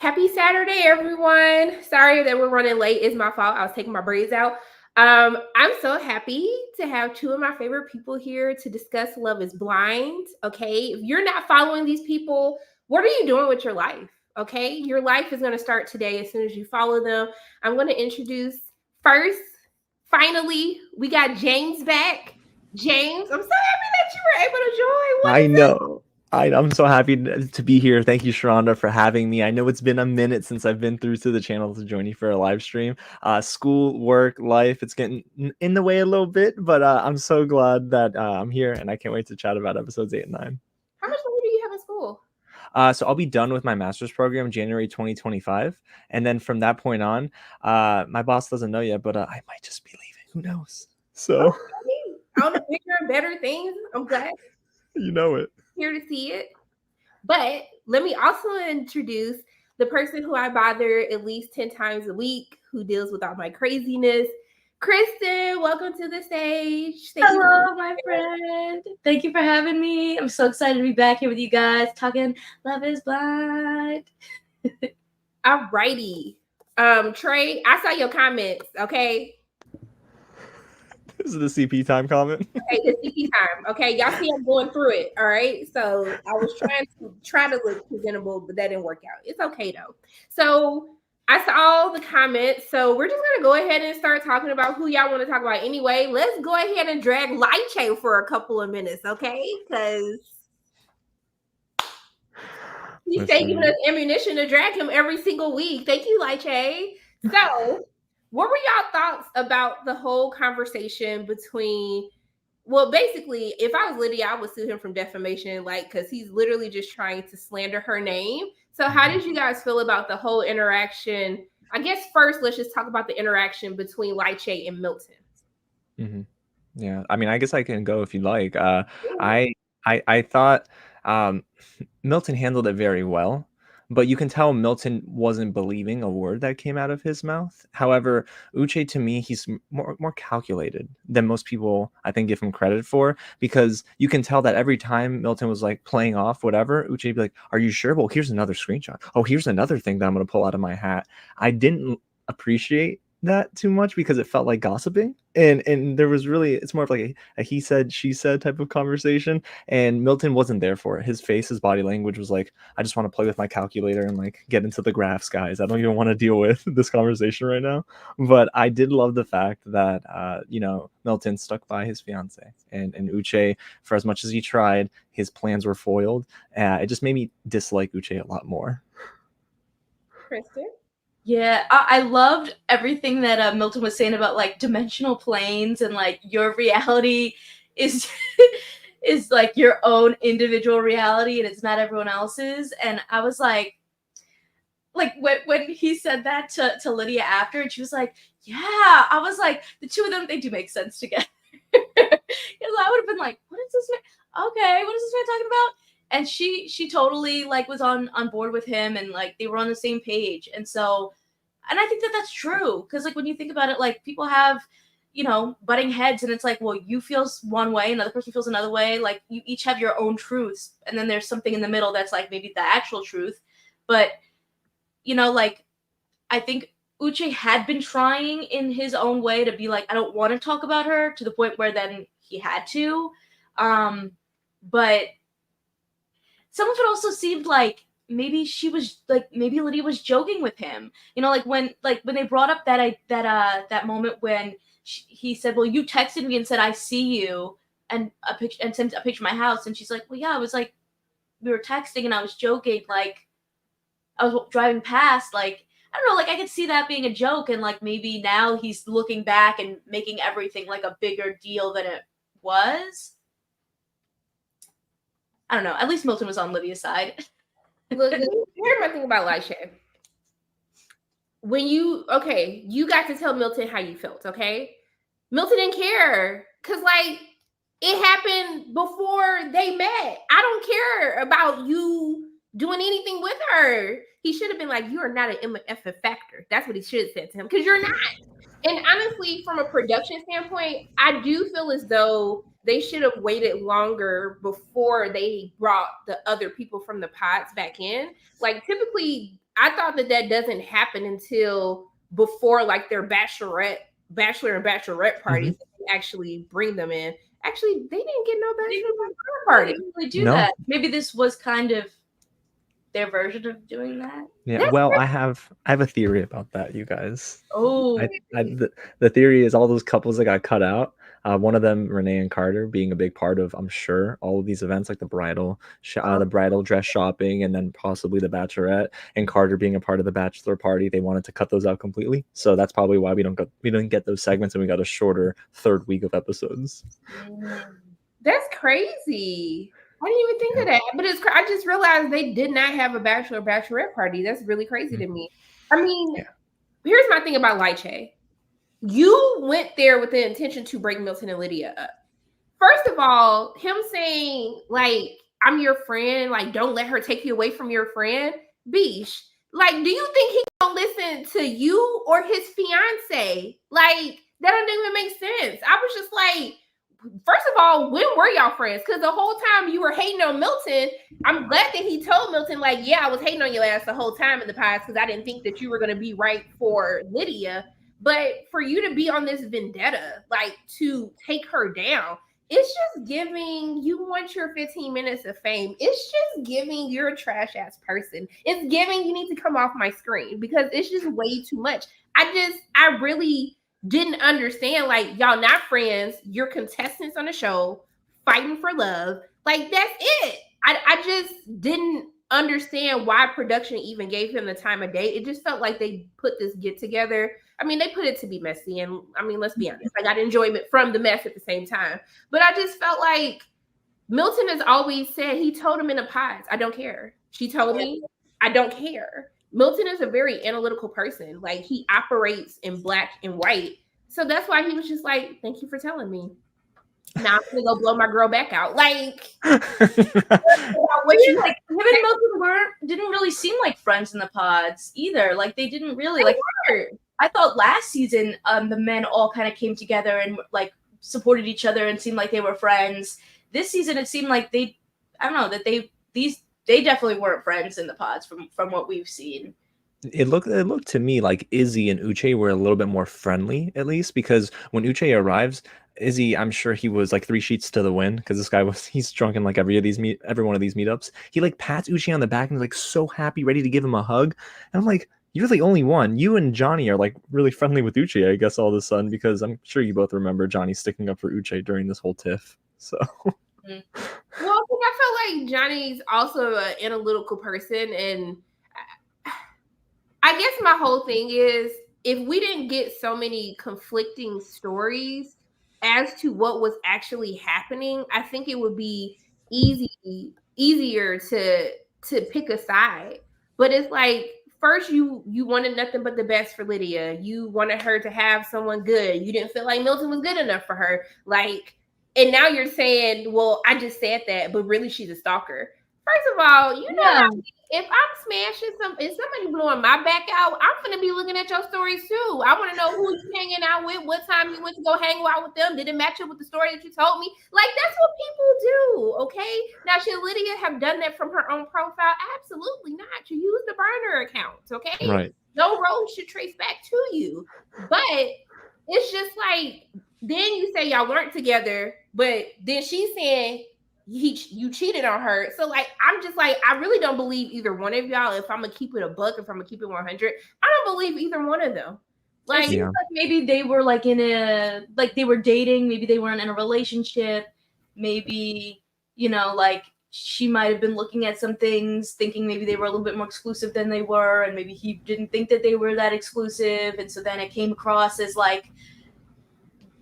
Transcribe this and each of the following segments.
Happy Saturday, everyone. Sorry that we're running late. It's my fault. I was taking my braids out. I'm so happy to have two of my favorite people here to discuss Love is Blind. Okay. If you're not following these people, what are you doing with your life? Okay. Your life is going to start today as soon as you follow them. I'm going to introduce first, finally, we got James back. James, I'm so happy that you were able to join. What I is it? know. I'm so happy to be here. Thank you, Sharonda, for having me. I know it's been a minute since I've been through to the channel to join you for a live stream. School, work, life, it's getting in the way a little bit, but I'm so glad that I'm here and I can't wait to chat about episodes 8 and 9. How much longer do you have in school? So I'll be done with my master's program January 2025. And then from that point on, my boss doesn't know yet, but I might just be leaving. Who knows? So, Okay. On the bigger and better things. I'm glad you know it. here to see it. But let me also introduce the person who I bother at least 10 times a week, who deals with all my craziness. Kristen, welcome to the stage. Thank you. Hello, my friend. Thank you for having me. I'm so excited to be back here with you guys talking Love is Blind. All righty. Trey, I saw your comments, okay? This is the CP time comment. Okay, the CP time. Okay, y'all see I'm going through it. All right. So I was trying to look presentable, but that didn't work out. It's okay though. So I saw the comments. So we're just gonna go ahead and start talking about who y'all want to talk about anyway. Let's go ahead and drag Lyche for a couple of minutes, okay? Because he's giving us ammunition to drag him every single week. Thank you, Lyche. So what were y'all thoughts about the whole conversation between, well, basically, if I was Lydia, I would sue him from defamation, like, because he's literally just trying to slander her name. So how did you guys feel about the whole interaction? I guess first, let's just talk about the interaction between Lyche and Milton. Mm-hmm. Yeah, I mean, I guess I can go if you like. I thought Milton handled it very well, but you can tell Milton wasn't believing a word that came out of his mouth. However, Uche, to me, he's more calculated than most people I think give him credit for, because you can tell that every time Milton was like playing off whatever, Uche would be like, "Are you sure? Well, here's another screenshot. Oh, here's another thing that I'm gonna pull out of my hat." I didn't appreciate that too much because it felt like gossiping, and there was really, it's more of like a he said she said type of conversation, and Milton wasn't there for it. His face, his body language was like, I just want to play with my calculator and like get into the graphs, guys. I don't even want to deal with this conversation right now. But I did love the fact that Milton stuck by his fiance, and Uche, for as much as he tried, his plans were foiled. It just made me dislike Uche a lot more. Kristen? Yeah, I loved everything that Milton was saying about like dimensional planes and like your reality is is like your own individual reality and it's not everyone else's. And I was like when he said that to Lydia after, and she was like, "Yeah," I was like, the two of them, they do make sense together. Because I would have been like, "What is this man? Okay, what is this man talking about?" And she totally like was on board with him, and like they were on the same page. And so, and I think that that's true, because like when you think about it, like people have, butting heads, and it's like, well, you feel one way, another person feels another way. Like you each have your own truths, and then there's something in the middle that's like maybe the actual truth. But like I think Uche had been trying in his own way to be like, I don't want to talk about her, to the point where then he had to. But some of it also seemed like maybe she was like, maybe Lydia was joking with him. Like when they brought up that moment when he said, "Well, you texted me and said I see you," and a picture, and sent a picture of my house, and she's like, "Well, yeah, I was like, we were texting and I was joking, like I was driving past, like." I don't know, like I could see that being a joke, and like maybe now he's looking back and making everything like a bigger deal than it was. I don't know. At least Milton was on Lydia's side. Look, here's my thing about Lyche. When you got to tell Milton how you felt, okay? Milton didn't care, because like it happened before they met. I don't care about you doing anything with her. He should have been like, "You are not an MF factor." That's what he should have said to him, because you're not. And honestly, from a production standpoint, I do feel as though they should have waited longer before they brought the other people from the pods back in. Like typically, I thought that doesn't happen until before like their bachelor and bachelorette parties. Mhm. They actually bring them in. Actually, they didn't get no They bachelor party. didn't really do No. that. Maybe this was kind of their version of doing that. Yeah, That's well, I have a theory about that, you guys. Oh, The theory is all those couples that got cut out. One of them, Renee and Carter, being a big part of, I'm sure, all of these events like the bridal dress shopping, and then possibly the bachelorette, and Carter being a part of the bachelor party. They wanted to cut those out completely, so that's probably why we didn't get those segments, and we got a shorter third week of episodes. That's crazy. I didn't even think of that. But I just realized they did not have a bachelorette party. That's really crazy to me. I mean, here's my thing about Lyche. You went there with the intention to break Milton and Lydia up. First of all, him saying, like, I'm your friend, like, don't let her take you away from your friend. Beesh. Like, do you think he gonna listen to you or his fiance? Like, that doesn't even make sense. I was just like, first of all, when were y'all friends? Because the whole time you were hating on Milton, I'm glad that he told Milton, like, yeah, I was hating on your ass the whole time in the past because I didn't think that you were going to be right for Lydia. But for you to be on this vendetta, like to take her down, it's just giving you want your 15 minutes of fame. It's just giving you're a trash ass person. It's giving you need to come off my screen because it's just way too much. I really didn't understand, like, y'all not friends, you're contestants on the show fighting for love, like that's it. I just didn't understand why production even gave him the time of day. It just felt like they put this get together. I mean, they put it to be messy, and I mean, let's be honest, I got enjoyment from the mess at the same time, but I just felt like Milton has always said, he told him in the pods, I don't care. She told me, I don't care. Milton is a very analytical person. Like, he operates in black and white. So that's why he was just like, thank you for telling me. Now I'm gonna go blow my girl back out. Like, what you like? Him and Milton didn't really seem like friends in the pods either. Like, they didn't really like. I thought last season, the men all kind of came together and like supported each other and seemed like they were friends. This season, it seemed like they definitely weren't friends in the pods from what we've seen. It looked to me like Izzy and Uche were a little bit more friendly, at least, because when Uche arrives, Izzy, I'm sure he was like 3 sheets to the wind because this guy he's drunk in like every one of these meetups. He like pats Uche on the back and is like so happy, ready to give him a hug. And I'm like, you're the only one. You and Johnny are like really friendly with Uche, I guess, all of a sudden, because I'm sure you both remember Johnny sticking up for Uche during this whole tiff. So. Well, I feel like Johnny's also an analytical person, and I guess my whole thing is, if we didn't get so many conflicting stories as to what was actually happening, I think it would be easier to pick a side. But it's like, first you wanted nothing but the best for Lydia. You wanted her to have someone good. You didn't feel like Milton was good enough for her. Like, and now you're saying, well, I just said that, but really she's a stalker. First of all, you know, if I'm smashing if somebody blowing my back out, I'm gonna be looking at your stories too. I want to know who you hanging out with, what time you went to go hang out with them. Did it match up with the story that you told me? Like, that's what people do, okay? Now, should Lydia have done that from her own profile? Absolutely not. You use the burner account, okay? Right. No road should trace back to you. But it's just like, then you say y'all weren't together, but then she's saying you cheated on her. So like, I'm just like, I really don't believe either one of y'all. If I'm gonna keep it a buck, if I'm gonna keep it 100, I don't believe either one of them. Like, like maybe they were like they were dating, maybe they weren't in a relationship, maybe, you know, like she might have been looking at some things thinking maybe they were a little bit more exclusive than they were, and maybe he didn't think that they were that exclusive, and so then it came across as like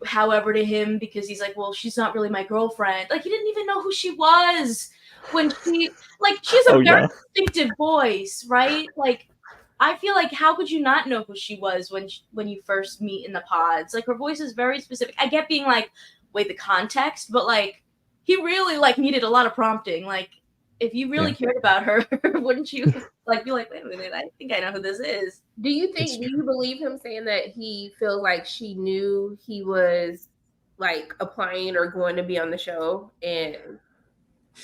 however to him, because he's like, well, she's not really my girlfriend. Like, he didn't even know who she was when she has a very distinctive voice, right? Like, I feel like, how could you not know who she was when you first meet in the pods? Like, her voice is very specific. I get being like, wait, the context, but like, he really like needed a lot of prompting. Like, if you really cared about her, wouldn't you like be like, wait a minute, I think I know who this is? Do you believe him saying that he feels like she knew he was like applying or going to be on the show? And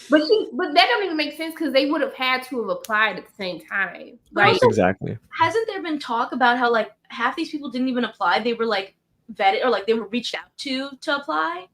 But that don't even make sense because they would have had to have applied at the same time. But Like also, Exactly. hasn't there been talk about how like half these people didn't even apply? They were like vetted or like they were reached out to apply.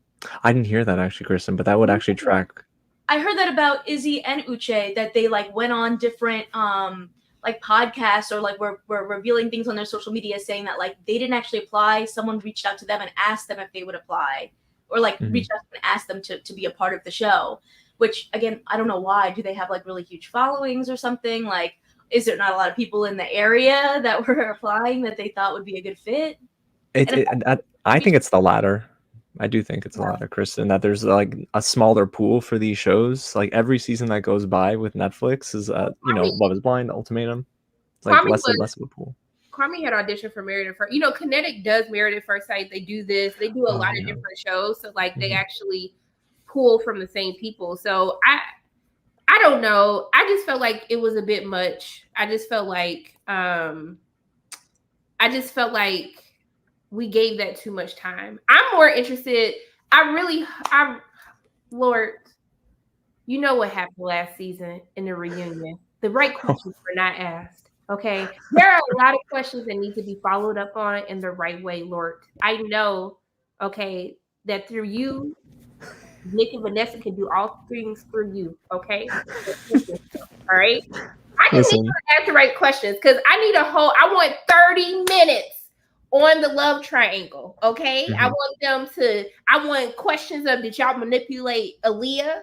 I didn't hear that actually, Kristen, but that would actually track. I heard that about Izzy and Uche, that they like went on different like podcasts or like were revealing things on their social media saying that like they didn't actually apply. Someone reached out to them and asked them if they would apply, or like reached out and asked them to be a part of the show. Which again, I don't know why. Do they have like really huge followings or something? Like, is there not a lot of people in the area that were applying that they thought would be a good fit? I think it's the latter. I do think it's a latter, Kristen, that there's like a smaller pool for these shows. Like every season that goes by with Netflix is, Love is Blind, Ultimatum. It's like less and less of a pool. Kwame had auditioned for Married at First. Kinetic does Married at First Sight. They do this. They do a lot of different shows. So like they actually pull from the same people. So I don't know. I just felt like it was a bit much. I just felt like we gave that too much time. I'm more interested. Lord, you know what happened last season in the reunion. The right questions were not asked. Okay. There are a lot of questions that need to be followed up on in the right way, Lord. I know, okay, that through you, Nick and Vanessa can do all things through you. Okay. All right. I just need to ask the right questions because I want 30 minutes on the love triangle. Okay. I want questions of, did y'all manipulate Aaliyah?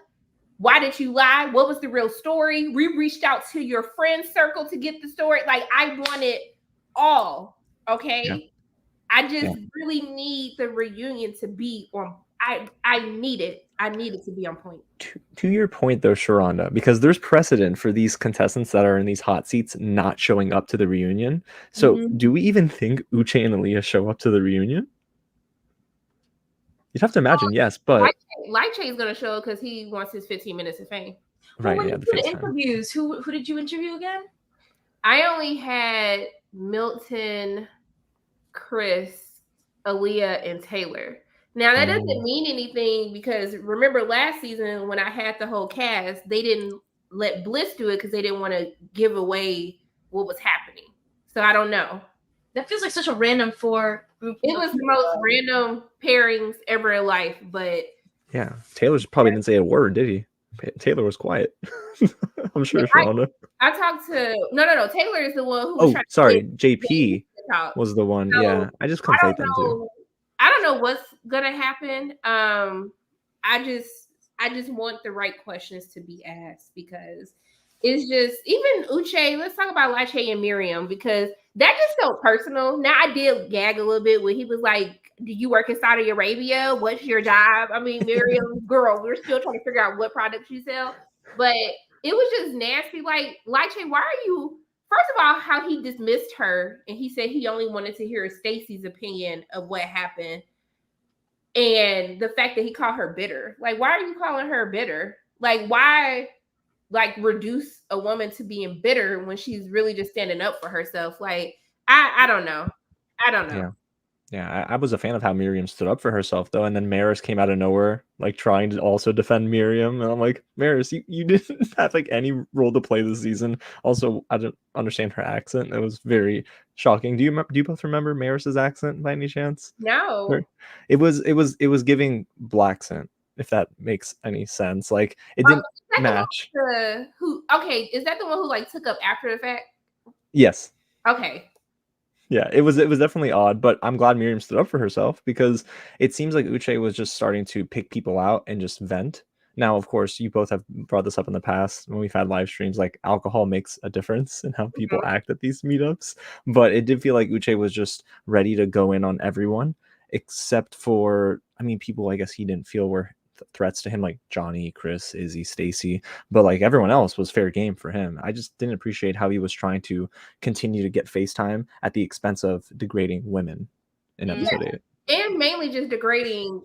Why did you lie? What was the real story? We reached out to your friend circle to get the story. Like, I want it all. Okay. Yeah. I just really need the reunion to be on. I need it. I need it to be on point. To your point, though, Sharonda, because there's precedent for these contestants that are in these hot seats not showing up to the reunion. So do we even think Uche and Aaliyah show up to the reunion? You'd have to imagine, yes, but Lyche is going to show because he wants his 15 minutes of fame. Right, well, the interviews, who did you interview again? I only had Milton, Chris, Aaliyah, and Taylor. Now, that doesn't mean anything because remember last season when I had the whole cast, they didn't let Bliss do it because they didn't want to give away what was happening. So I don't know. That feels like such a random four group. It was the most random pairings ever in life, but... Yeah, Taylor probably didn't say a word, did he? Taylor was quiet. I'm sure, Sharonda. I talked to... No. Taylor is the one who... Oh, sorry. JP was the one. So, yeah, I just conflate them too. I don't know what's gonna happen. I just want the right questions to be asked because it's just even Uche. Let's talk about Lyche and Miriam because that just felt personal. Now I did gag a little bit when he was like, "Do you work in Saudi Arabia? What's your job?" I mean, Miriam, girl, we're still trying to figure out what products you sell, but it was just nasty. Like Lyche, why are you? First of all, how he dismissed her and he said he only wanted to hear Stacey's opinion of what happened. And the fact that he called her bitter. Like, why are you calling her bitter? Like, why reduce a woman to being bitter when she's really just standing up for herself? Like, I don't know. I don't know. Yeah, I was a fan of how Miriam stood up for herself, though. And then Maris came out of nowhere, like trying to also defend Miriam. And I'm like, Maris, you didn't have like any role to play this season. Also, I don't understand her accent. It was very shocking. Do you both remember Maris's accent by any chance? No. It was giving black accent, if that makes any sense. Like it didn't match. Okay, is that the one who like took up after the fact? Yes. Okay. Yeah, it was definitely odd, but I'm glad Miriam stood up for herself because it seems like Uche was just starting to pick people out and just vent. Now, of course, you both have brought this up in the past when we've had live streams, like alcohol makes a difference in how people act at these meetups. But it did feel like Uche was just ready to go in on everyone, except for, people I guess he didn't feel were threats to him, like Johnny, Chris, Izzy, Stacey, but like everyone else was fair game for him. I just didn't appreciate how he was trying to continue to get FaceTime at the expense of degrading women in episode 8. And mainly just degrading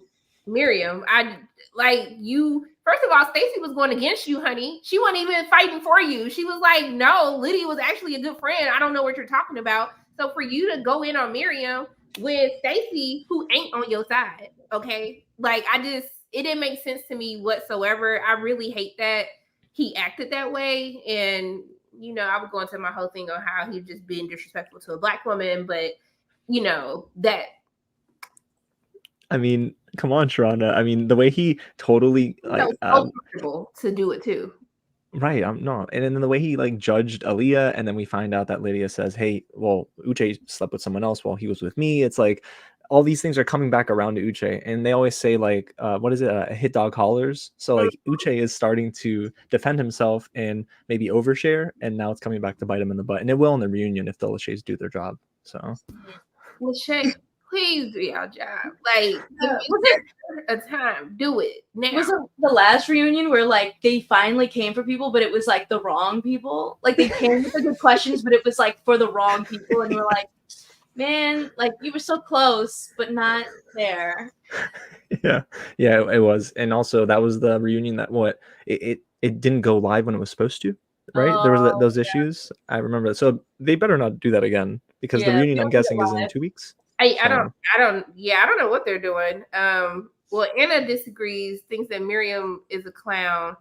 Miriam. First of all, Stacey was going against you, honey. She wasn't even fighting for you. She was like, no, Lydia was actually a good friend. I don't know what you're talking about. So for you to go in on Miriam with Stacey, who ain't on your side, okay? Like, it didn't make sense to me whatsoever. I really hate that he acted that way. And, you know, I would go into my whole thing on how he just been disrespectful to a Black woman, but, you know, that. I mean, come on, Sharonda. I mean, the way he totally That was so comfortable to do it too. Right, I'm not. And then the way he like judged Aaliyah, and then we find out that Lydia says, "Hey, well, Uche slept with someone else while he was with me." It's like all these things are coming back around to Uche, and they always say like, what is it? A hit dog hollers. So like Uche is starting to defend himself and maybe overshare, and now it's coming back to bite him in the butt, and it will in the reunion if the Lachey's do their job. So, Lachey, please do your job. Like, was it a time? Do it now. Was it the last reunion where like they finally came for people, but it was like the wrong people? Like they came with the good questions, but it was like for the wrong people, and we're like, man, like you were so close, but not there. Yeah, it was, and also that was the reunion that it didn't go live when it was supposed to, right? There was those issues. I remember that. So they better not do that again because the reunion, I'm guessing, is in 2 weeks. I don't know what they're doing. Well, Anna disagrees, thinks that Miriam is a clown.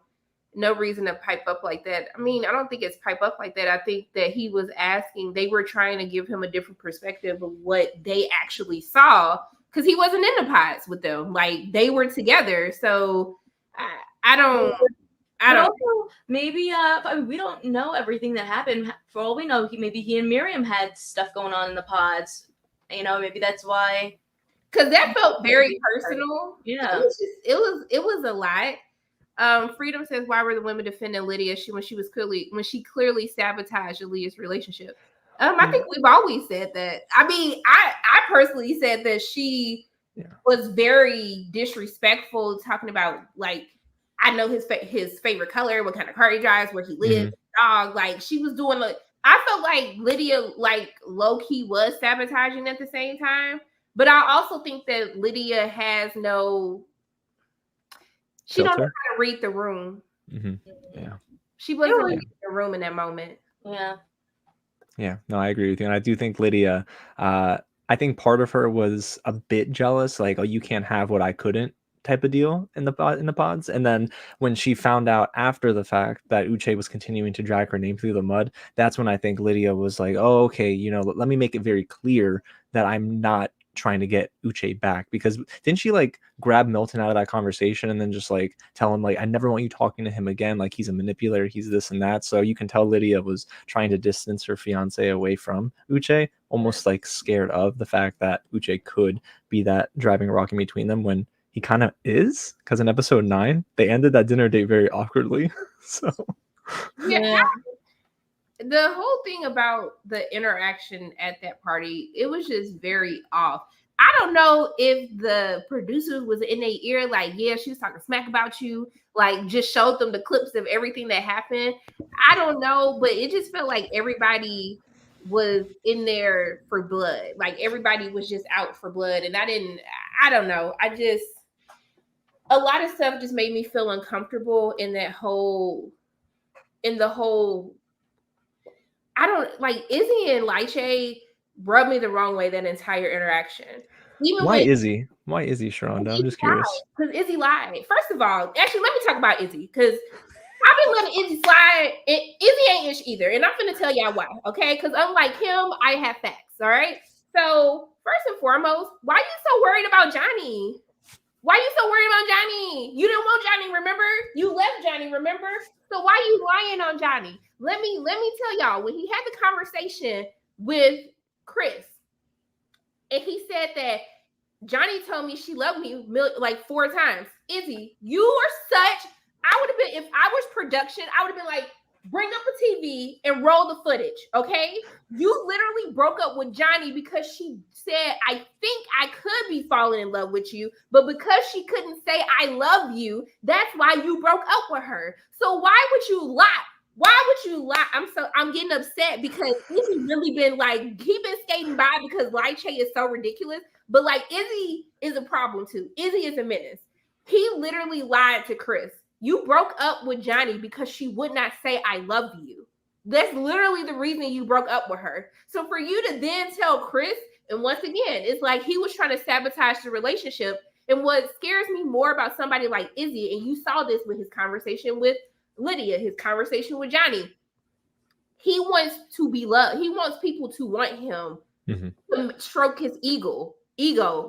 No reason to pipe up like that. I mean, I don't think it's pipe up like that. I think that he was asking, they were trying to give him a different perspective of what they actually saw, because he wasn't in the pods with them. Like, they were together. So I don't. Also, maybe I mean, we don't know everything that happened. For all we know, maybe he and Miriam had stuff going on in the pods. You know, maybe that's why. Because that felt very personal. Yeah, it was a lot. Freedom says, why were the women defending Lydia when she clearly sabotaged Aaliyah's relationship? I think we've always said that. I mean, I personally said that she was very disrespectful, talking about like, I know his favorite color, what kind of car he drives, where he lives, dog. Like, she was doing like, I felt like Lydia like low key was sabotaging at the same time. But I also think that Lydia has she don't know how to read the room. Mm-hmm. Yeah, she wasn't reading the room in that moment. Yeah, no, I agree with you, and I do think Lydia. I think part of her was a bit jealous, like, oh, you can't have what I couldn't, type of deal in the pods. And then when she found out after the fact that Uche was continuing to drag her name through the mud, that's when I think Lydia was like, oh, okay, you know, let me make it very clear that I'm not trying to get Uche back. Because didn't she like grab Milton out of that conversation and then just like tell him like, I never want you talking to him again, like he's a manipulator, he's this and that. So you can tell Lydia was trying to distance her fiance away from Uche, almost like scared of the fact that Uche could be that driving rock in between them, when he kind of is, because in episode 9 they ended that dinner date very awkwardly. So the whole thing about the interaction at that party, it was just very off. I don't know if the producer was in their ear, like, yeah, she was talking smack about you, like just showed them the clips of everything that happened. I don't know, but it just felt like everybody was in there for blood. Like everybody was just out for blood. And I don't know. A lot of stuff just made me feel uncomfortable in the whole, I don't like Izzy and Lyche rubbed me the wrong way that entire interaction. Why Izzy, Sharonda? I'm just curious. Because Izzy lied. First of all, actually, let me talk about Izzy, because I've been letting Izzy slide. Izzy ain't ish either, and I'm gonna tell y'all why, okay? Because unlike him, I have facts, all right? So first and foremost, why are you so worried about Johnny? Why are you so worried about Johnny? You didn't want Johnny, remember? You left Johnny, remember? So why are you lying on Johnny? Let me tell y'all, when he had the conversation with Chris, and he said that Johnny told me she loved me like 4 times. Izzy, you are such, I would have been, if I was production, I would have been like, bring up a TV and roll the footage, okay? You literally broke up with Johnny because she said, I think I could be falling in love with you, but because she couldn't say I love you, that's why you broke up with her. So why would you lie? Why would you lie? I'm getting upset because Izzy really been like, he been skating by because Lyche is so ridiculous, but like Izzy is a problem too. Izzy is a menace. He literally lied to Chris. You broke up with Johnny because she would not say, I love you. That's literally the reason you broke up with her. So for you to then tell Chris, and once again, it's like he was trying to sabotage the relationship. And what scares me more about somebody like Izzy, and you saw this with his conversation with Lydia, his conversation with Johnny, he wants to be loved. He wants people to want him, to stroke his ego,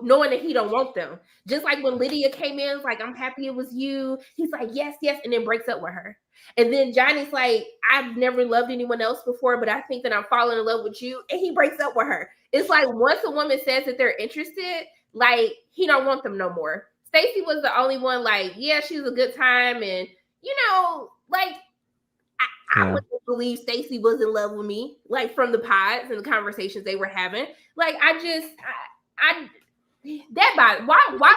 knowing that he don't want them. Just like when Lydia came in, like, I'm happy it was you. He's like, yes, yes, and then breaks up with her. And then Johnny's like, I've never loved anyone else before, but I think that I'm falling in love with you. And he breaks up with her. It's like once a woman says that they're interested, like, he don't want them no more. Stacey was the only one, like, yeah, she was a good time. And, like, I wouldn't believe Stacey was in love with me, like, from the pods and the conversations they were having. Like, why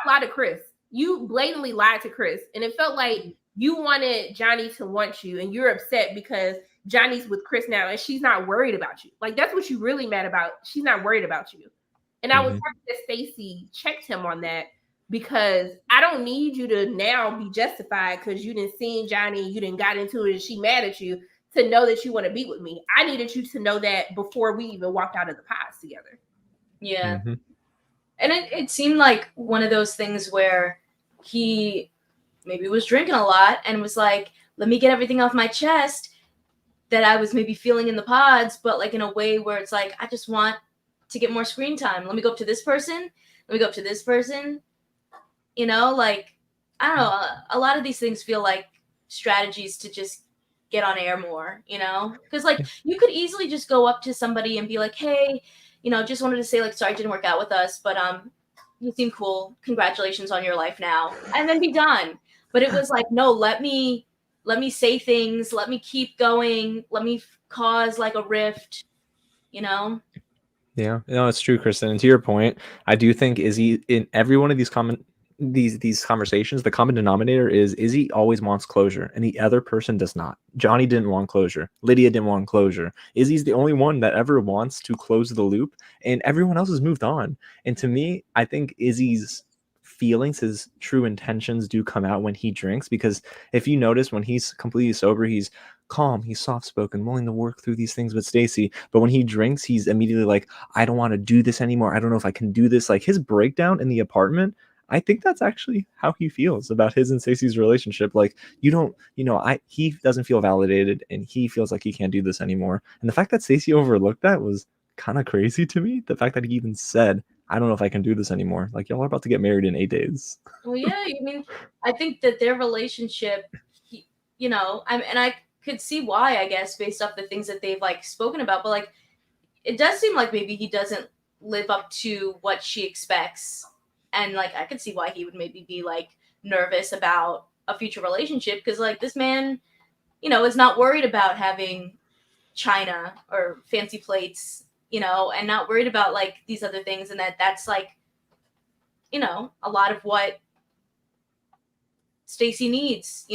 lie to Chris? You blatantly lied to Chris, and it felt like you wanted Johnny to want you, and you're upset because Johnny's with Chris now, and she's not worried about you. Like, that's what you really mad about. She's not worried about you. And I was happy that Stacey checked him on that, because I don't need you to now be justified because you didn't see Johnny, you didn't got into it, and she mad at you, to know that you want to be with me. I needed you to know that before we even walked out of the pods together. Yeah. And it seemed like one of those things where he maybe was drinking a lot and was like, let me get everything off my chest that I was maybe feeling in the pods, but like in a way where it's like, I just want to get more screen time. Let me go up to this person. Let me go up to this person. Like, I don't know. A lot of these things feel like strategies to just get on air more, because like you could easily just go up to somebody and be like, hey, just wanted to say, like, sorry it didn't work out with us, but you seem cool. Congratulations on your life now. And then be done. But it was like, no, let me say things. Let me keep going. Let me cause like a rift, Yeah, no, it's true, Kristen. And to your point, I do think Izzy, in every one of these conversations, the common denominator is Izzy always wants closure, and the other person does not. Johnny didn't want closure. Lydia didn't want closure. Izzy's the only one that ever wants to close the loop, and everyone else has moved on. And to me, I think Izzy's feelings, his true intentions, do come out when he drinks, because if you notice, when he's completely sober, he's calm, he's soft-spoken, willing to work through these things with Stacey. But when he drinks, he's immediately like, I don't want to do this anymore. I don't know if I can do this. Like, his breakdown in the apartment, I think that's actually how he feels about his and Stacey's relationship. Like, he doesn't feel validated, and he feels like he can't do this anymore. And the fact that Stacey overlooked that was kind of crazy to me. The fact that he even said, I don't know if I can do this anymore. Like, y'all are about to get married in 8 days. Well, yeah, I mean, I think that their relationship, and I could see why, I guess, based off the things that they've like spoken about, but like, it does seem like maybe he doesn't live up to what she expects. And like, I could see why he would maybe be like nervous about a future relationship, because like this man, is not worried about having china or fancy plates, and not worried about like these other things, and that's like, a lot of what Stacey needs,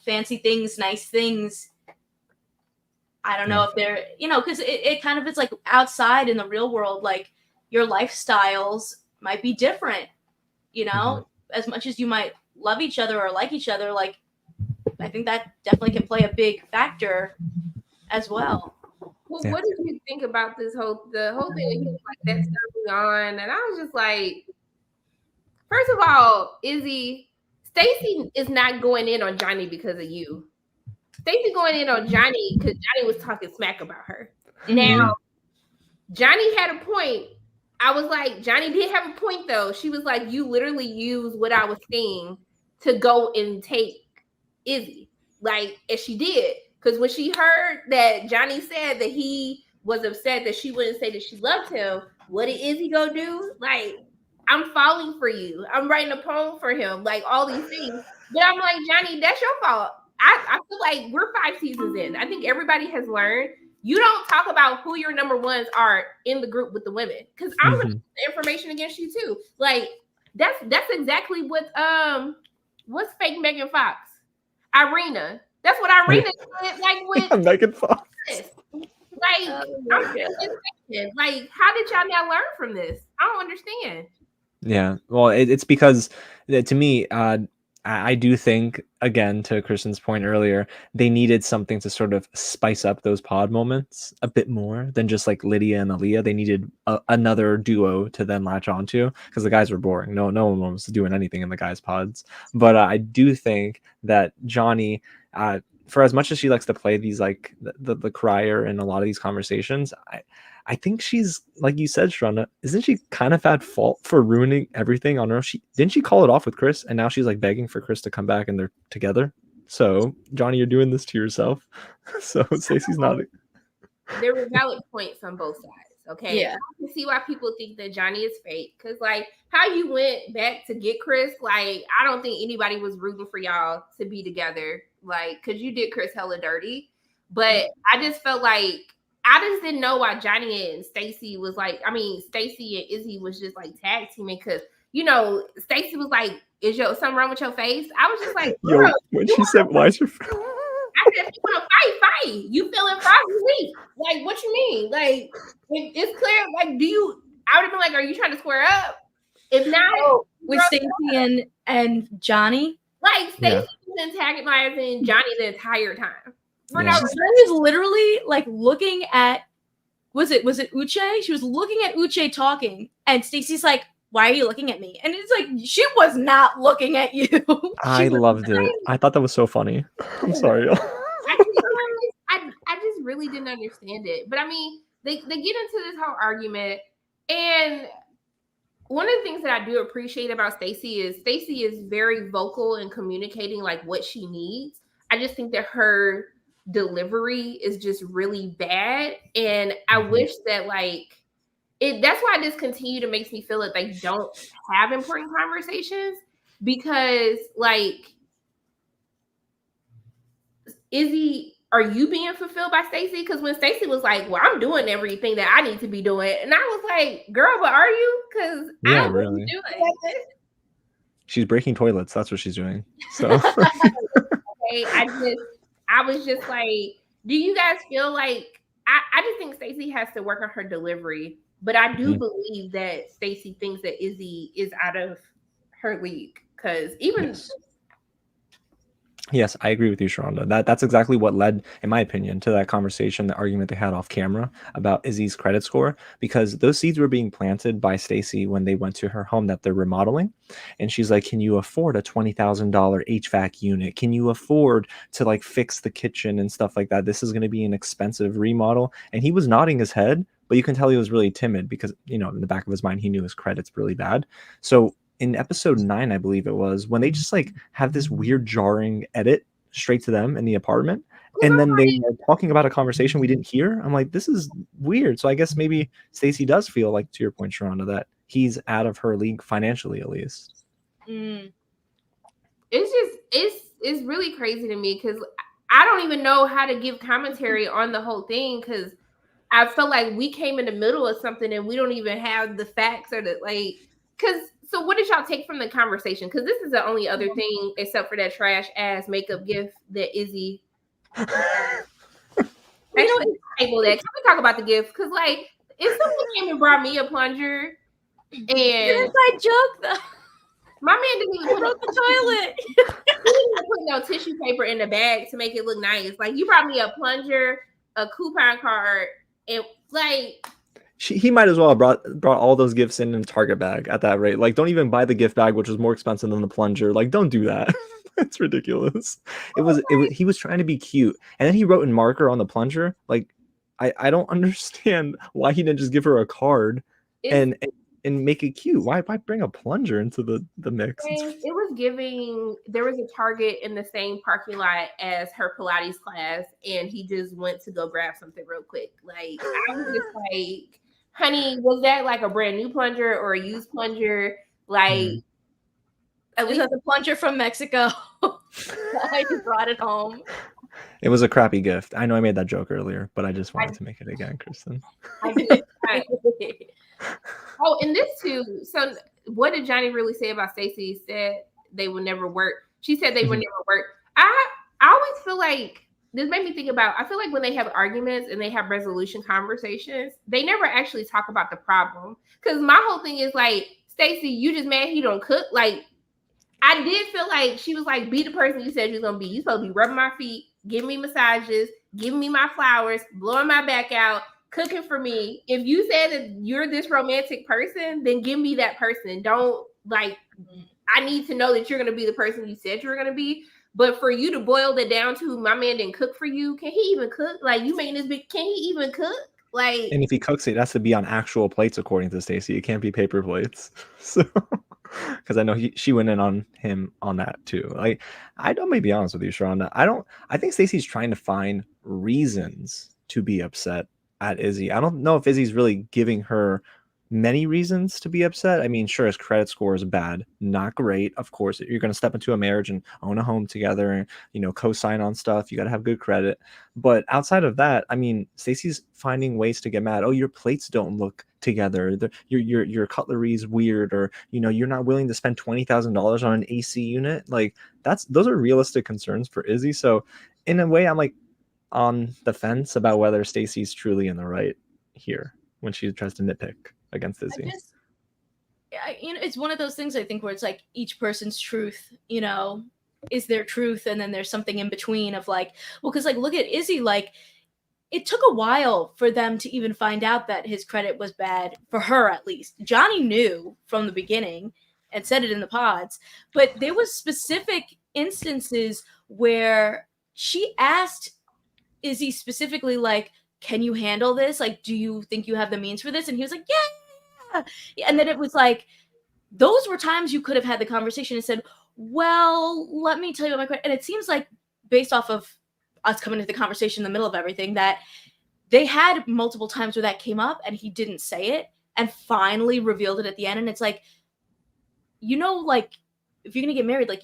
fancy things, nice things. I don't know if they're, because it kind of is like outside in the real world, like your lifestyles might be different. As much as you might love each other or like each other, like, I think that definitely can play a big factor as well. Well, what did you think about the whole thing that he was like, that's early on? And I was just like, first of all, Stacey is not going in on Johnny because of you. Stacey going in on Johnny because Johnny was talking smack about her. Now, Johnny had a point. I was like, Johnny did have a point, though. She was like, you literally used what I was saying to go and take Izzy. Like, and she did. Because when she heard that Johnny said that he was upset that she wouldn't say that she loved him, what did Izzy go do? Like, I'm falling for you. I'm writing a poem for him. Like, all these things. But I'm like, Johnny, that's your fault. I feel like we're 5 seasons in. I think everybody has learned. You don't talk about who your number ones are in the group with the women, because I'm gonna put the information against you too. Like, that's exactly what what's fake Megan Fox, Irina. That's what Irina did. Like with Megan Fox. Like, like, how did y'all now learn from this? I don't understand. Yeah, well, it's because to me, I do think, again, to Kristen's point earlier, they needed something to sort of spice up those pod moments a bit more than just like Lydia and Aaliyah. They needed another duo to then latch onto because the guys were boring. No one was doing anything in the guys' pods. But I do think that Johnny, for as much as she likes to play these like the crier in a lot of these conversations, I think she's, like you said, Sharonda, isn't she kind of at fault for ruining everything on her? Didn't she call it off with Chris, and now she's like begging for Chris to come back and they're together. So Johnny, you're doing this to yourself. So Stacey's not. There were valid points on both sides. Okay, Yeah. I can see why people think that Johnny is fake because, like, how you went back to get Chris, like, I don't think anybody was rooting for y'all to be together, like, because you did Chris hella dirty. But I just felt like I just didn't know why Johnny and Stacey was like, I mean, Stacey and Izzy was just like tag teaming because, you know, Stacey was like, is your something wrong with your face? I was just like, Yo, when she said, why is your I said, if you want to fight. You feeling froggy? Like, what you mean? Like, it's clear. Like, I would have been like, are you trying to square up? If not, with Stacey and Johnny. Like, Stacey was antagonizing Johnny the entire time. She was literally like looking at, was it Uche? She was looking at Uche talking, and Stacey's like, why are you looking at me? And it's like, she was not looking at you. I loved it. I thought that was so funny. I'm sorry. I just really didn't understand it. But I mean, they get into this whole argument, and one of the things that I do appreciate about Stacey is very vocal in communicating like what she needs. I just think that her delivery is just really bad, and I wish that like that's why this continue to makes me feel that they don't have important conversations, because like, Izzy, are you being fulfilled by Stacey? Because when Stacey was like, well, I'm doing everything that I need to be doing, and I was like, girl, but are you? Because I don't really. know what you're doing. She's breaking toilets. That's what she's doing. So okay, I was just like, do you guys feel like I just think Stacey has to work on her delivery, but I do believe that Stacey thinks that Izzy is out of her league, because even Yes, I agree with you, Sharonda. That's exactly what led, in my opinion, to that conversation, the argument they had off camera about Izzy's credit score, because those seeds were being planted by Stacey when they went to her home that they're remodeling. And she's like, can you afford a $20,000 HVAC unit? Can you afford to like fix the kitchen and stuff like that? This is going to be an expensive remodel. And he was nodding his head, but you can tell he was really timid because, you know, in the back of his mind, he knew his credit's really bad. So in episode 9, I believe it was, when they just like have this weird jarring edit straight to them in the apartment, and then they are talking about a conversation we didn't hear. I'm like, this is weird. So I guess maybe Stacey does feel like, to your point, Sharonda, that he's out of her league financially, at least. It's just it's really crazy to me, because I don't even know how to give commentary on the whole thing, because I feel like we came in the middle of something and we don't even have the facts or the like. Because so what did y'all take from the conversation? Because this is the only other thing except for that trash ass makeup gift that Izzy. I know it's table that. Can we talk about the gift? Because like, if someone came and brought me a plunger, and inside joke though. My man didn't even put the toilet. He didn't even put no tissue paper in the bag to make it look nice. Like, you brought me a plunger, a coupon card, and like. He might as well have brought all those gifts in a Target bag at that rate. Like, don't even buy the gift bag, which was more expensive than the plunger. Like, don't do that. It's ridiculous. He was trying to be cute, and then he wrote in marker on the plunger. Like, I don't understand why he didn't just give her a card and make it cute. Why bring a plunger into the mix? It was giving. There was a Target in the same parking lot as her Pilates class, and he just went to go grab something real quick. Like, I was just like, honey, was that like a brand new plunger or a used plunger? Like, at least a plunger from Mexico. I just brought it home. It was a crappy gift. I know I made that joke earlier, but I just wanted to make it again, Kristen. Oh, and this too. So, what did Johnny really say about Stacey? He said they would never work. She said they would never work. I always feel like this made me think about. I feel like when they have arguments and they have resolution conversations, they never actually talk about the problem. Because my whole thing is like, Stacey, you just mad he don't cook. Like, I did feel like she was like, be the person you said you're gonna be. You supposed to be rubbing my feet, giving me massages, giving me my flowers, blowing my back out, cooking for me. If you said that you're this romantic person, then give me that person. Don't like I need to know that you're gonna be the person you said you were gonna be. But for you to boil it down to my man didn't cook for you, can he even cook? Like you making this big, can he even cook? Like And if he cooks it has to be on actual plates, according to Stacey. It can't be paper plates. So, because I know she went in on him on that too. Like, I don't. May be honest with you, Sharonda. I don't. I think Stacey's trying to find reasons to be upset at Izzy. I don't know if Izzy's really giving her many reasons to be upset. I mean, sure, his credit score is bad, not great. Of course, you're going to step into a marriage and own a home together, and co-sign on stuff. You got to have good credit. But outside of that, I mean, Stacey's finding ways to get mad. Oh, your plates don't look together. Your cutlery is weird, or you're not willing to spend $20,000 on an AC unit. Like those are realistic concerns for Izzy. So in a way, I'm like on the fence about whether Stacey's truly in the right here when she tries to nitpick against Izzy. It's one of those things I think where it's like each person's truth, is their truth, and then there's something in between of like, well, because like look at Izzy, like it took a while for them to even find out that his credit was bad, for her at least. Johnny knew from the beginning and said it in the pods, but there was specific instances where she asked Izzy specifically, like, can you handle this? Like, do you think you have the means for this? And he was like, yeah. And then it was like, those were times you could have had the conversation and said, well, let me tell you about my credit. And it seems like, based off of us coming into the conversation in the middle of everything, that they had multiple times where that came up and he didn't say it and finally revealed it at the end. And it's like, like, if you're going to get married, like,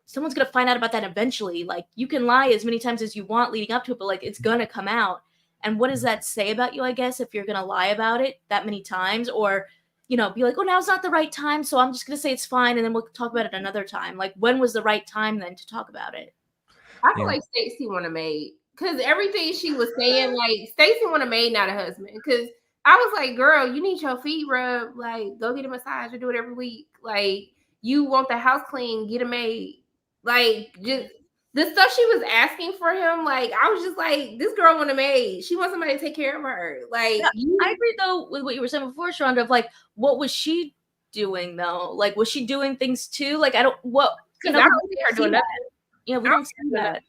someone's going to find out about that eventually. Like, you can lie as many times as you want leading up to it, but like, it's going to come out. And what does that say about you, I guess, if you're going to lie about it that many times, or, be like, oh, now's not the right time, so I'm just going to say it's fine, and then we'll talk about it another time. Like, when was the right time then to talk about it? I feel like Stacey want a maid, because everything she was saying, like, Stacey want a maid, not a husband. Because I was like, girl, you need your feet rubbed. Like, go get a massage or do it every week. Like, you want the house clean, get a maid. Like, just the stuff she was asking for him, like, I was just like, this girl want a maid. She wants somebody to take care of her. Like, I agree, though, with what you were saying before, Sharonda, of like, what was she doing, though? Like, was she doing things too? Like, I don't see her doing that. Yeah, we don't see that.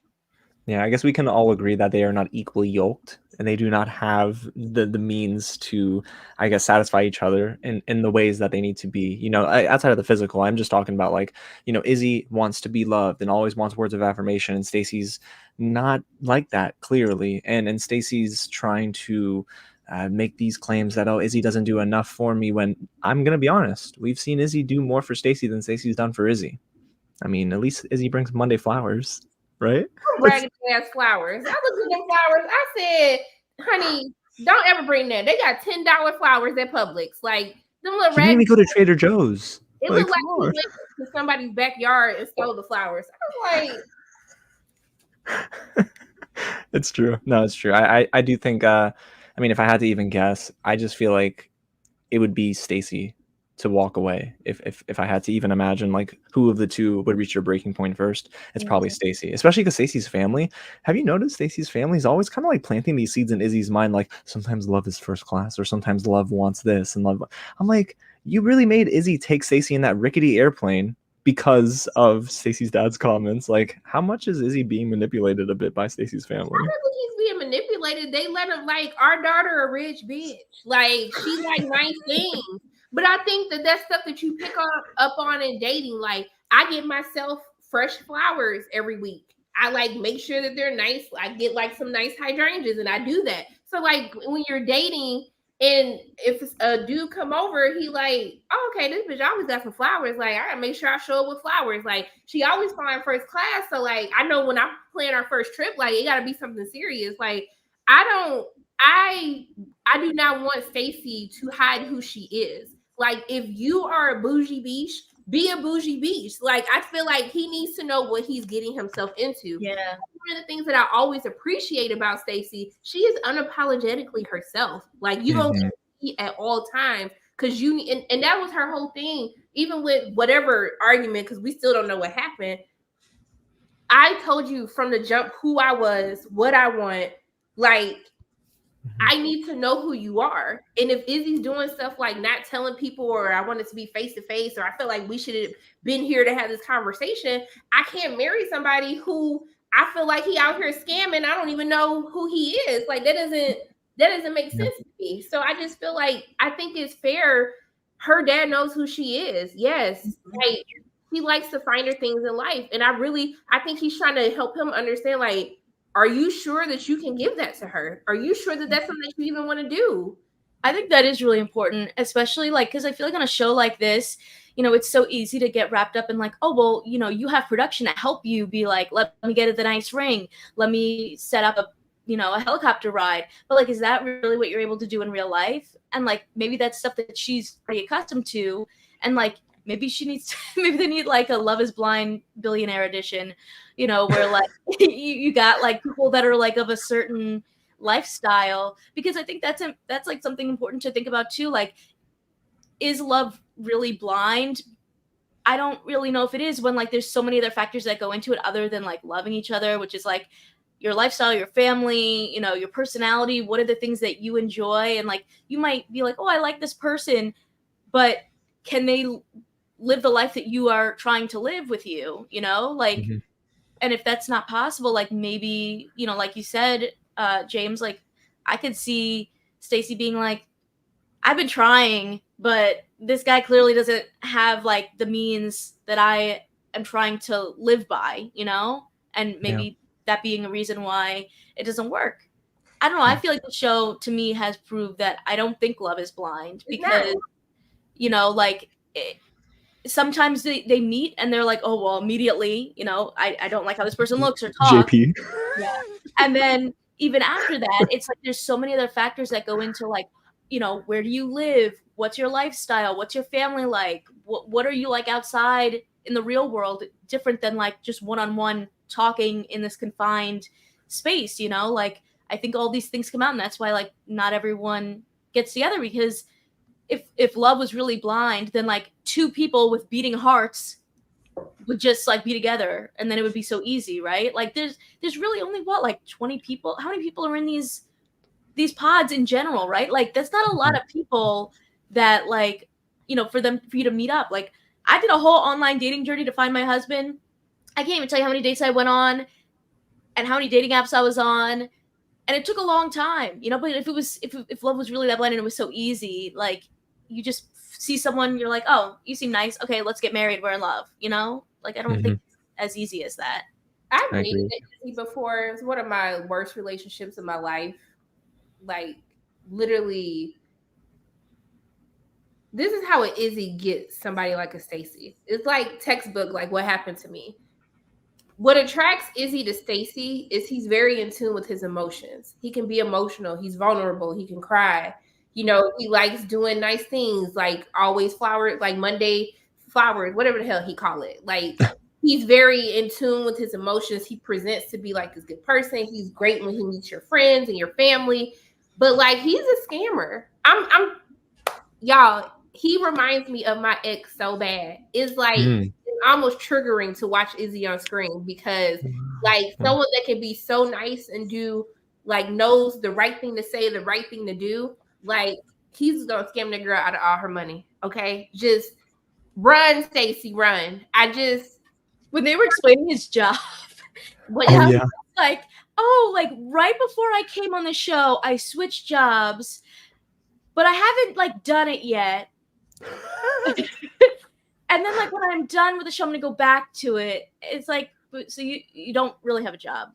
Yeah, I guess we can all agree that they are not equally yoked, and they do not have the means to, I guess, satisfy each other in the ways that they need to be. Outside of the physical, I'm just talking about, like, Izzy wants to be loved and always wants words of affirmation, and Stacey's not like that, clearly. And Stacey's trying to make these claims that, oh, Izzy doesn't do enough for me, when I'm going to be honest, we've seen Izzy do more for Stacey than Stacey's done for Izzy. I mean, at least Izzy brings Monday flowers. Right? Raggedy ass flowers. I looked at them flowers. I said, honey, don't ever bring that. They got $10 flowers at Publix. Like, them little raggedy. You didn't even go to Trader Joe's. It looked like he went to somebody's backyard and stole the flowers. I was like, it's true. No, it's true. I do think, I mean, if I had to even guess, I just feel like it would be Stacey to walk away. If I had to even imagine, like, who of the two would reach their breaking point first, it's probably Stacey, especially because Stacey's family. Have you noticed Stacey's family is always kind of like planting these seeds in Izzy's mind, like, sometimes love is first class, or sometimes love wants this, and love. I'm like, you really made Izzy take Stacey in that rickety airplane because of Stacey's dad's comments. Like, how much is Izzy being manipulated a bit by Stacey's family? I don't think he's being manipulated. They let him, like, our daughter a rich bitch. Like, she like nice things. But I think that that's stuff that you pick up on in dating. Like, I get myself fresh flowers every week. I like make sure that they're nice. I get like some nice hydrangeas, and I do that. So like when you're dating, and if a dude come over, he like, oh, okay, this bitch always got some flowers. Like, I gotta make sure I show up with flowers. Like, she always flying first class. So like, I know when I'm planning our first trip, like, it gotta be something serious. Like, I do not want Stacey to hide who she is. Like, if you are a bougie beach, be a bougie beach. Like, I feel like he needs to know what he's getting himself into. Yeah. One of the things that I always appreciate about Stacey, she is unapologetically herself. Like, you don't get at all times. because and that was her whole thing. Even with whatever argument, because we still don't know what happened. I told you from the jump who I was, what I want. Like, I need to know who you are. And if Izzy's doing stuff like not telling people, or I want it to be face to face, or I feel like we should have been here to have this conversation, I can't marry somebody who I feel like he out here scamming. I don't even know who he is. Like, that doesn't make sense to me. So I just feel like I think it's fair. Her dad knows who she is. Yes. Like, he likes to find her things in life. And I think he's trying to help him understand, like, are you sure that you can give that to her? Are you sure that that's something that you even want to do? I think that is really important, especially like, because I feel like on a show like this, it's so easy to get wrapped up in like, oh, well, you have production to help you be like, let me get the nice ring. Let me set up a helicopter ride. But like, is that really what you're able to do in real life? And like, maybe that's stuff that she's pretty accustomed to. And like, maybe she needs maybe they need like a Love is Blind billionaire edition, where like you got like people that are like of a certain lifestyle, because I think that's like something important to think about too. Like, is love really blind? I don't really know if it is, when like there's so many other factors that go into it other than like loving each other, which is like your lifestyle, your family, your personality. What are the things that you enjoy? And like, you might be like, oh, I like this person, but can they live the life that you are trying to live with you, like, and if that's not possible, like maybe, like you said, James, like I could see Stacey being like, I've been trying, but this guy clearly doesn't have like the means that I am trying to live by, and maybe that being a reason why it doesn't work. I don't know. I feel like the show to me has proved that I don't think love is blind, because, like sometimes they meet and they're like, oh, well, immediately, I don't like how this person looks or talks. JP. Yeah. And then even after that, it's like there's so many other factors that go into like, where do you live? What's your lifestyle? What's your family like? What are you like outside in the real world, different than like just one-on-one talking in this confined space, Like, I think all these things come out, and that's why like not everyone gets together, because if love was really blind, then like two people with beating hearts would just like be together, and then it would be so easy, right? Like there's really only like 20 people. How many people are in these pods in general, right? Like that's not a lot of people that like, for you to meet up. Like I did a whole online dating journey to find my husband. I can't even tell you how many dates I went on and how many dating apps I was on. And it took a long time, but if love was really that blind and it was so easy, like you just see someone, you're like, oh, you seem nice. Okay, let's get married. We're in love, Like, I don't think it's as easy as that. I've dated Izzy before. It was one of my worst relationships in my life. Like, literally, this is how an Izzy gets somebody like a Stacey. It's like textbook, like what happened to me. What attracts Izzy to Stacey is he's very in tune with his emotions. He can be emotional. He's vulnerable. He can cry. He likes doing nice things, like always flowers, like Monday flowers, whatever the hell he call it. Like, he's very in tune with his emotions. He presents to be like this good person. He's great when he meets your friends and your family, but like he's a scammer. I'm y'all. He reminds me of my ex so bad. It's like it's almost triggering to watch Izzy on screen, because like someone that can be so nice and do like knows the right thing to say, the right thing to do. Like, he's gonna scam the girl out of all her money. Okay, just run, Stacey, run. When they were explaining his job, like right before I came on the show, I switched jobs, but I haven't like done it yet. And then like when I'm done with the show, I'm gonna go back to it. It's like, so you don't really have a job.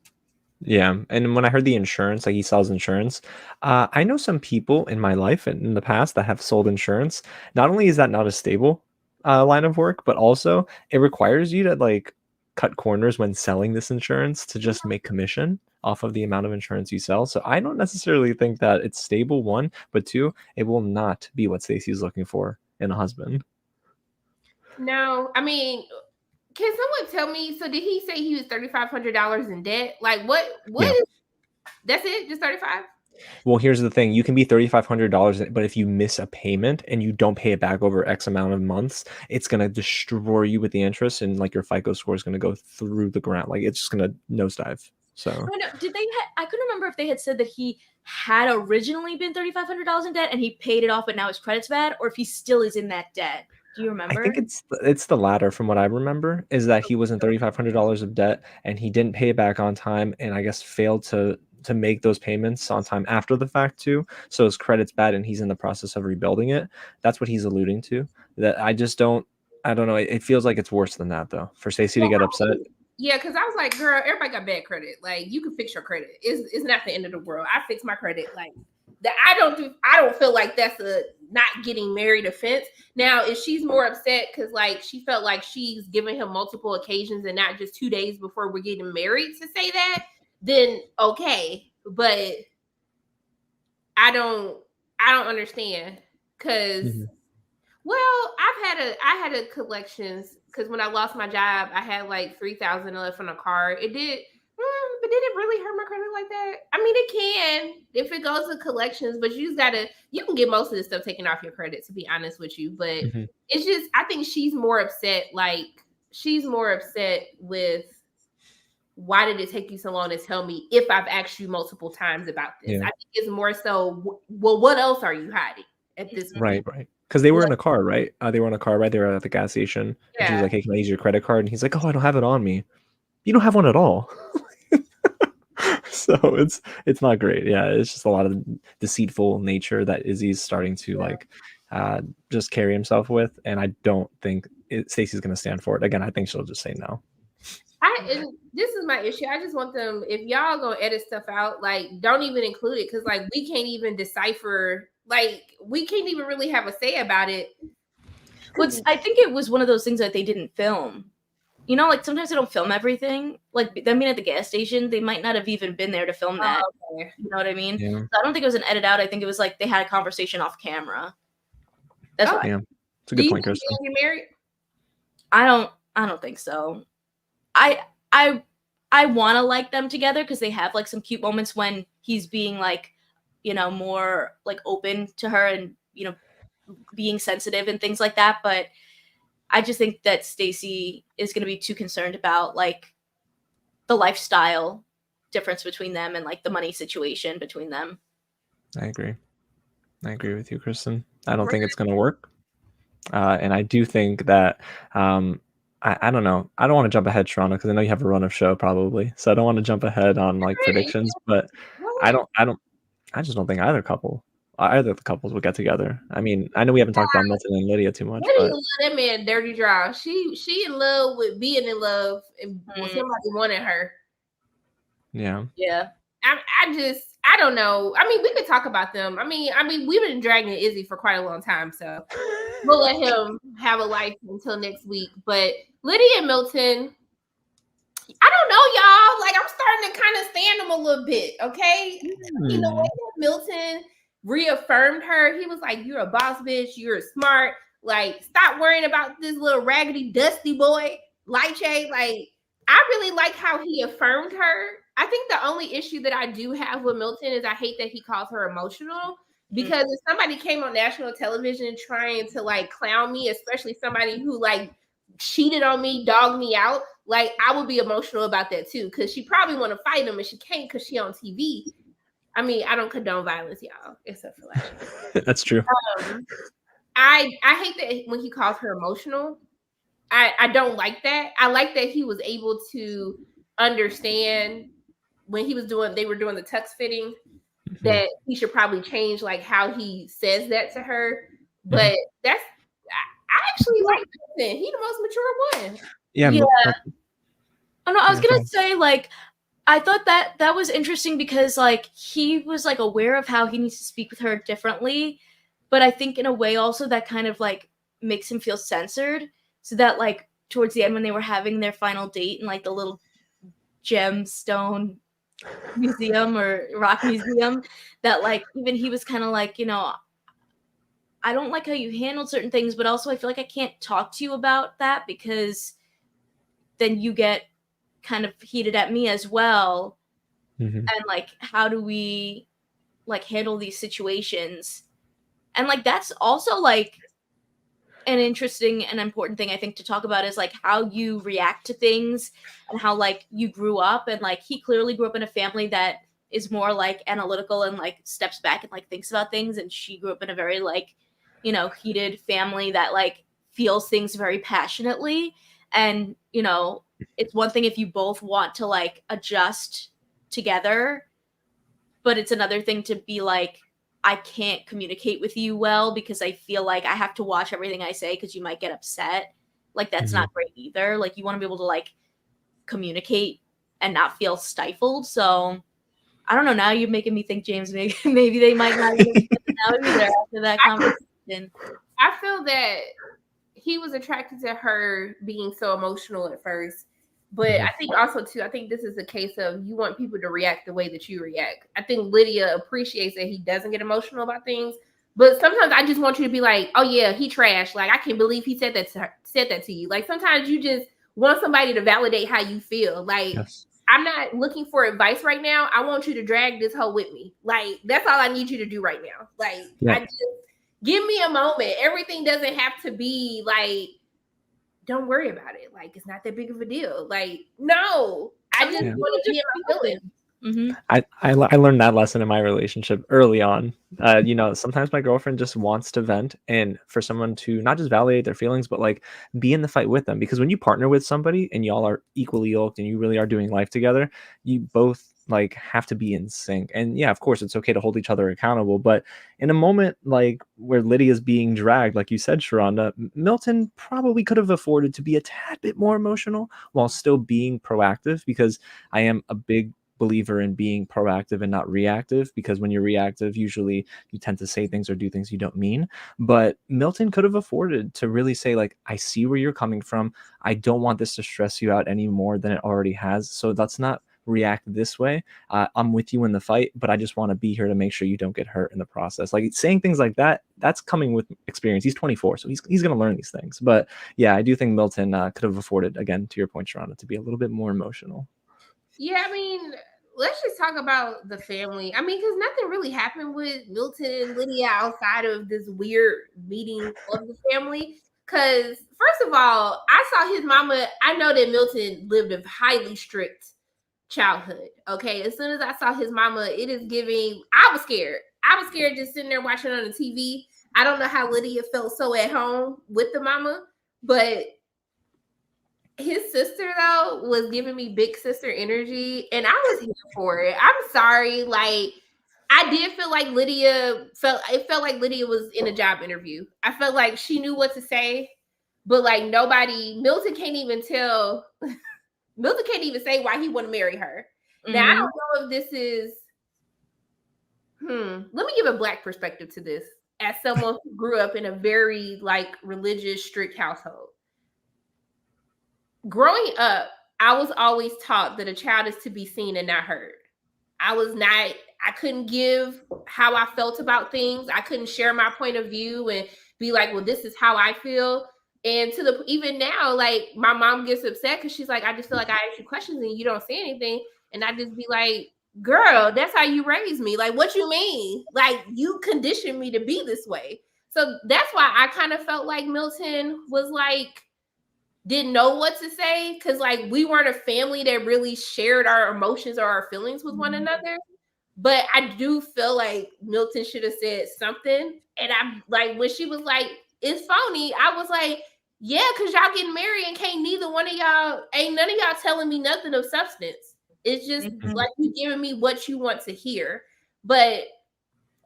Yeah, and when I heard the insurance, like he sells insurance, I know some people in my life and in the past that have sold insurance. Not only is that not a stable line of work, but also it requires you to like cut corners when selling this insurance to just make commission off of the amount of insurance you sell. So I don't necessarily think that it's stable, one, but two, it will not be what Stacey's looking for in a husband. No, I mean, can someone tell me? So did he say he was $3,500 in debt? Like what? Yeah. That's it? Just 35? Well, here's the thing. You can be $3,500, but if you miss a payment and you don't pay it back over X amount of months, it's gonna destroy you with the interest, and like your FICO score is gonna go through the ground. Like it's just gonna nosedive. So No, did they? I couldn't remember if they had said that he had originally been $3,500 in debt and he paid it off, but now his credit's bad, or if he still is in that debt. Do you I remember? think it's the latter from what I remember, is that he was in $3,500 of debt and he didn't pay it back on time, and I guess failed to make those payments on time after the fact too. So his credit's bad and he's in the process of rebuilding it. That's what he's alluding to. That I don't know. It feels like it's worse than that though. For Stacey to get upset. Yeah, because I was like, girl, everybody got bad credit. Like, you can fix your credit. It's not the end of the world. I fix my credit. Like that, I don't feel like that's a not getting married offense. Now, if she's more upset because like she felt like she's giving him multiple occasions and not just 2 days before we're getting married to say that, then okay. But I don't understand because well, I had a collections because when I lost my job, I had like 3,000 left on a card. It did, but did it really hurt my credit like that? I mean, it can if it goes to collections, but you can get most of this stuff taken off your credit. To be honest with you, but it's just I think she's more upset. Like she's more upset with why did it take you so long to tell me if I've asked you multiple times about this? I think it's more so. Well, what else are you hiding at this point? Right. Because they were in a car, right? They were in a car, right? They were at the gas station. And she was like, hey, can I use your credit card? And he's like, oh, I don't have it on me. You don't have one at all. So it's not great. Yeah, it's just a lot of deceitful nature that Izzy's starting to just carry himself with. And I don't think Stacey's going to stand for it. Again, I think she'll just say no. And this is my issue. I just want them, if y'all gonna edit stuff out, like don't even include it because like we can't even decipher, like we can't even really have a say about it. I think it was one of those things that they didn't film. You know, like sometimes they don't film everything. Like them being at the gas station, they might not have even been there to film that. Okay. You know what I mean? Yeah. So I don't think it was an edit out. I think it was like they had a conversation off camera. That's why. Yeah, it's a good point, Kristen. Do you think they're married? I don't think so. I want to like them together because they have like some cute moments when he's being like, you know, more like open to her and, you know, being sensitive and things like that. But I just think that Stacey is going to be too concerned about like the lifestyle difference between them and like the money situation between them. I agree with you, Kristen. I don't think it's going to work. And I do think that I don't know. I don't want to jump ahead, Sharana, because I know you have a run of show probably. So I don't want to jump ahead on like predictions, but I just don't think either of the couples will get together. I mean, I know we haven't talked about Milton and Lydia too much, but that man dirty draw. She in love with being in love and somebody wanted her. Yeah. I don't know. I mean, we could talk about them. I mean, we've been dragging Izzy for quite a long time, so we'll let him have a life until next week. But Lydia and Milton, I don't know, y'all. Like, I'm starting to kind of stand them a little bit, okay? You know, way that Milton reaffirmed her. He was like, you're a boss bitch. You're smart. Like, stop worrying about this little raggedy, dusty boy, Lyche. Like, I really like how he affirmed her. I think the only issue that I do have with Milton is I hate that he calls her emotional. Because if somebody came on national television trying to like clown me, especially somebody who like cheated on me, dogged me out, like I would be emotional about that too. Because she probably want to fight him and she can't because she on TV. I mean, I don't condone violence, y'all, except for like that's true. I hate that when he calls her emotional. I don't like that. I like that he was able to understand when they were doing the tux fitting that he should probably change like how he says that to her. But I actually like him. He's the most mature one. Yeah. Oh no, I was gonna say like I thought that was interesting because like he was like aware of how he needs to speak with her differently, but I think in a way also that kind of like makes him feel censored, so that like towards the end when they were having their final date in like the little gemstone museum or rock museum, that like even he was kind of like, you know, I don't like how you handled certain things, but also I feel like I can't talk to you about that because then you get kind of heated at me as well. And like how do we like handle these situations. And like that's also like an interesting and important thing I think to talk about is like how you react to things and how like you grew up. And like he clearly grew up in a family that is more like analytical and like steps back and like thinks about things, and she grew up in a very like, you know, heated family that like feels things very passionately. And you know, it's one thing if you both want to like adjust together, but it's another thing to be like, I can't communicate with you well because I feel like I have to watch everything I say because you might get upset. Like that's Mhm. not great either. Like you want to be able to like communicate and not feel stifled. So I don't know. Now you're making me think, James, maybe they might not even be now either after that conversation. I feel that he was attracted to her being so emotional at first. But Mhm. I think also too, I think this is a case of you want people to react the way that you react. I think Lydia appreciates that he doesn't get emotional about things. But sometimes I just want you to be like, oh yeah, he trash. Like I can't believe he said that to her, said that to you. Like sometimes you just want somebody to validate how you feel. Like Yes. I'm not looking for advice right now. I want you to drag this hoe with me. Like that's all I need you to do right now. Like Yeah. I just give me a moment. Everything doesn't have to be like, don't worry about it. Like it's not that big of a deal. Like no, I just Yeah. want to be in my feelings. Mm-hmm. I learned that lesson in my relationship early on. You know, sometimes my girlfriend just wants to vent, and for someone to not just validate their feelings, but like be in the fight with them. Because when you partner with somebody and y'all are equally yoked and you really are doing life together, you both like have to be in sync. And yeah, of course, it's okay to hold each other accountable. But in a moment like where Lydia's being dragged, like you said, Sharonda, Milton probably could have afforded to be a tad bit more emotional while still being proactive. Because I am a big believer in being proactive and not reactive, because when you're reactive usually you tend to say things or do things you don't mean. But Milton could have afforded to really say like, I see where you're coming from, I don't want this to stress you out any more than it already has, so let's not react this way. I'm with you in the fight, but I just want to be here to make sure you don't get hurt in the process. Like saying things like that, that's coming with experience. He's 24, so he's going to learn these things. But yeah, I do think Milton could have afforded, again to your point, Sharonda, to be a little bit more emotional. Yeah, I mean, let's just talk about the family. I mean, because nothing really happened with Milton and Lydia outside of this weird meeting of the family. Because, first of all, I saw his mama. I know that Milton lived a highly strict childhood. Okay. As soon as I saw his mama, it is giving, I was scared. I was scared just sitting there watching on the TV. I don't know how Lydia felt so at home with the mama, but his sister though was giving me big sister energy, and I was here for it. I'm sorry, like I did feel like Lydia felt. It felt like Lydia was in a job interview. I felt like she knew what to say, but like nobody. Milton can't even tell. Milton can't even say why he want to marry her. Now I Mm-hmm. don't know if this is. Let me give a black perspective to this. As someone who grew up in a very like religious, strict household, growing up, I was always taught that a child is to be seen and not heard. I couldn't give how I felt about things. I couldn't share my point of view and be like, well, this is how I feel. And to the even now, like my mom gets upset because she's like, I just feel like I ask you questions and you don't say anything. And I just be like, girl, that's how you raised me. Like, what you mean? Like, you conditioned me to be this way. So that's why I kind of felt like Milton was like, didn't know what to say because like we weren't a family that really shared our emotions or our feelings with one another. But I do feel like Milton should have said something. And I'm like, when she was like, it's phony, I was like, yeah, because y'all getting married and can't neither one of y'all, ain't none of y'all telling me nothing of substance. It's just Mm-hmm. like you giving me what you want to hear. But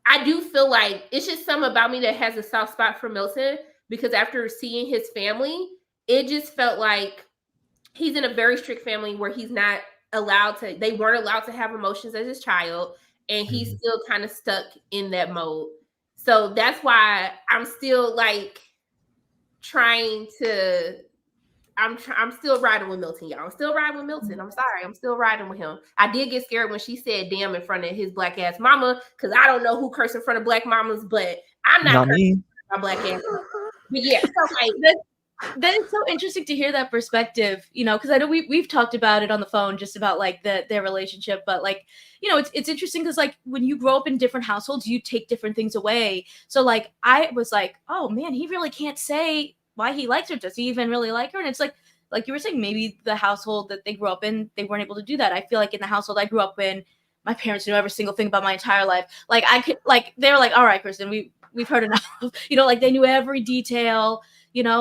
I do feel like it's just something about me that has a soft spot for Milton because after seeing his family, it just felt like he's in a very strict family where he's not allowed to, they weren't allowed to have emotions as his child, and he's Mhm. still kind of stuck in that mode. So that's why I'm still like trying to I'm still riding with Milton, y'all. I'm still riding with Milton. I'm sorry. I'm still riding with him. I did get scared when she said damn in front of his black ass mama, because I don't know who cursed in front of black mamas, but I'm not Not cursing me. in front of my black ass mama. But yeah, so like that is so interesting to hear that perspective, because I know we've talked about it on the phone, just about like their relationship, but like, it's interesting because like when you grow up in different households, you take different things away. So like I was like, oh man, he really can't say why he likes her. Does he even really like her? And it's like you were saying, maybe the household that they grew up in, they weren't able to do that. I feel like in the household I grew up in, my parents knew every single thing about my entire life. Like I could, like they were like, all right, Kristen, we've heard enough. Like they knew every detail.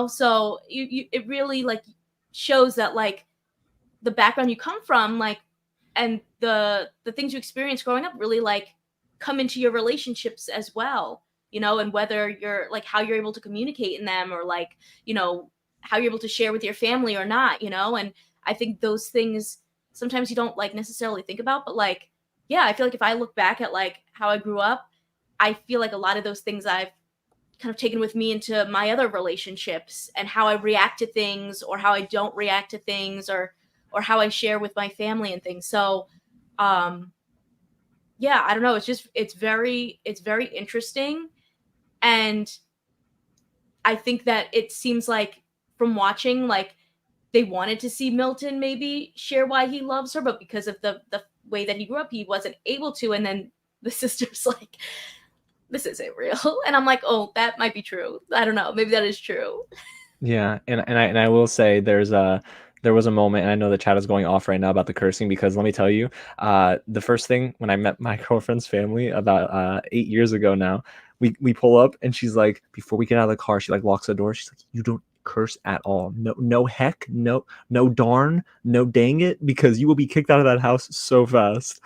So it really like shows that like the background you come from, like, and the things you experience growing up really like come into your relationships as well, and whether you're like how you're able to communicate in them, or like how you're able to share with your family or not, and I think those things sometimes you don't like necessarily think about, but like, yeah, I feel like if I look back at like how I grew up, I feel like a lot of those things I've kind of taken with me into my other relationships, and how I react to things, or how I don't react to things, or how I share with my family and things. So yeah, I don't know, it's very interesting. And I think that it seems like from watching, like they wanted to see Milton maybe share why he loves her, but because of the way that he grew up, he wasn't able to. And then the sister's like, this isn't real. And I'm like, oh, that might be true. I don't know. Maybe that is true. Yeah, and I will say there was a moment, and I know the chat is going off right now about the cursing, because let me tell you, the first thing when I met my girlfriend's family about 8 years ago now, we pull up and she's like, before we get out of the car, she like locks the door. She's like, you don't curse at all. No heck, no darn, no dang it, because you will be kicked out of that house so fast.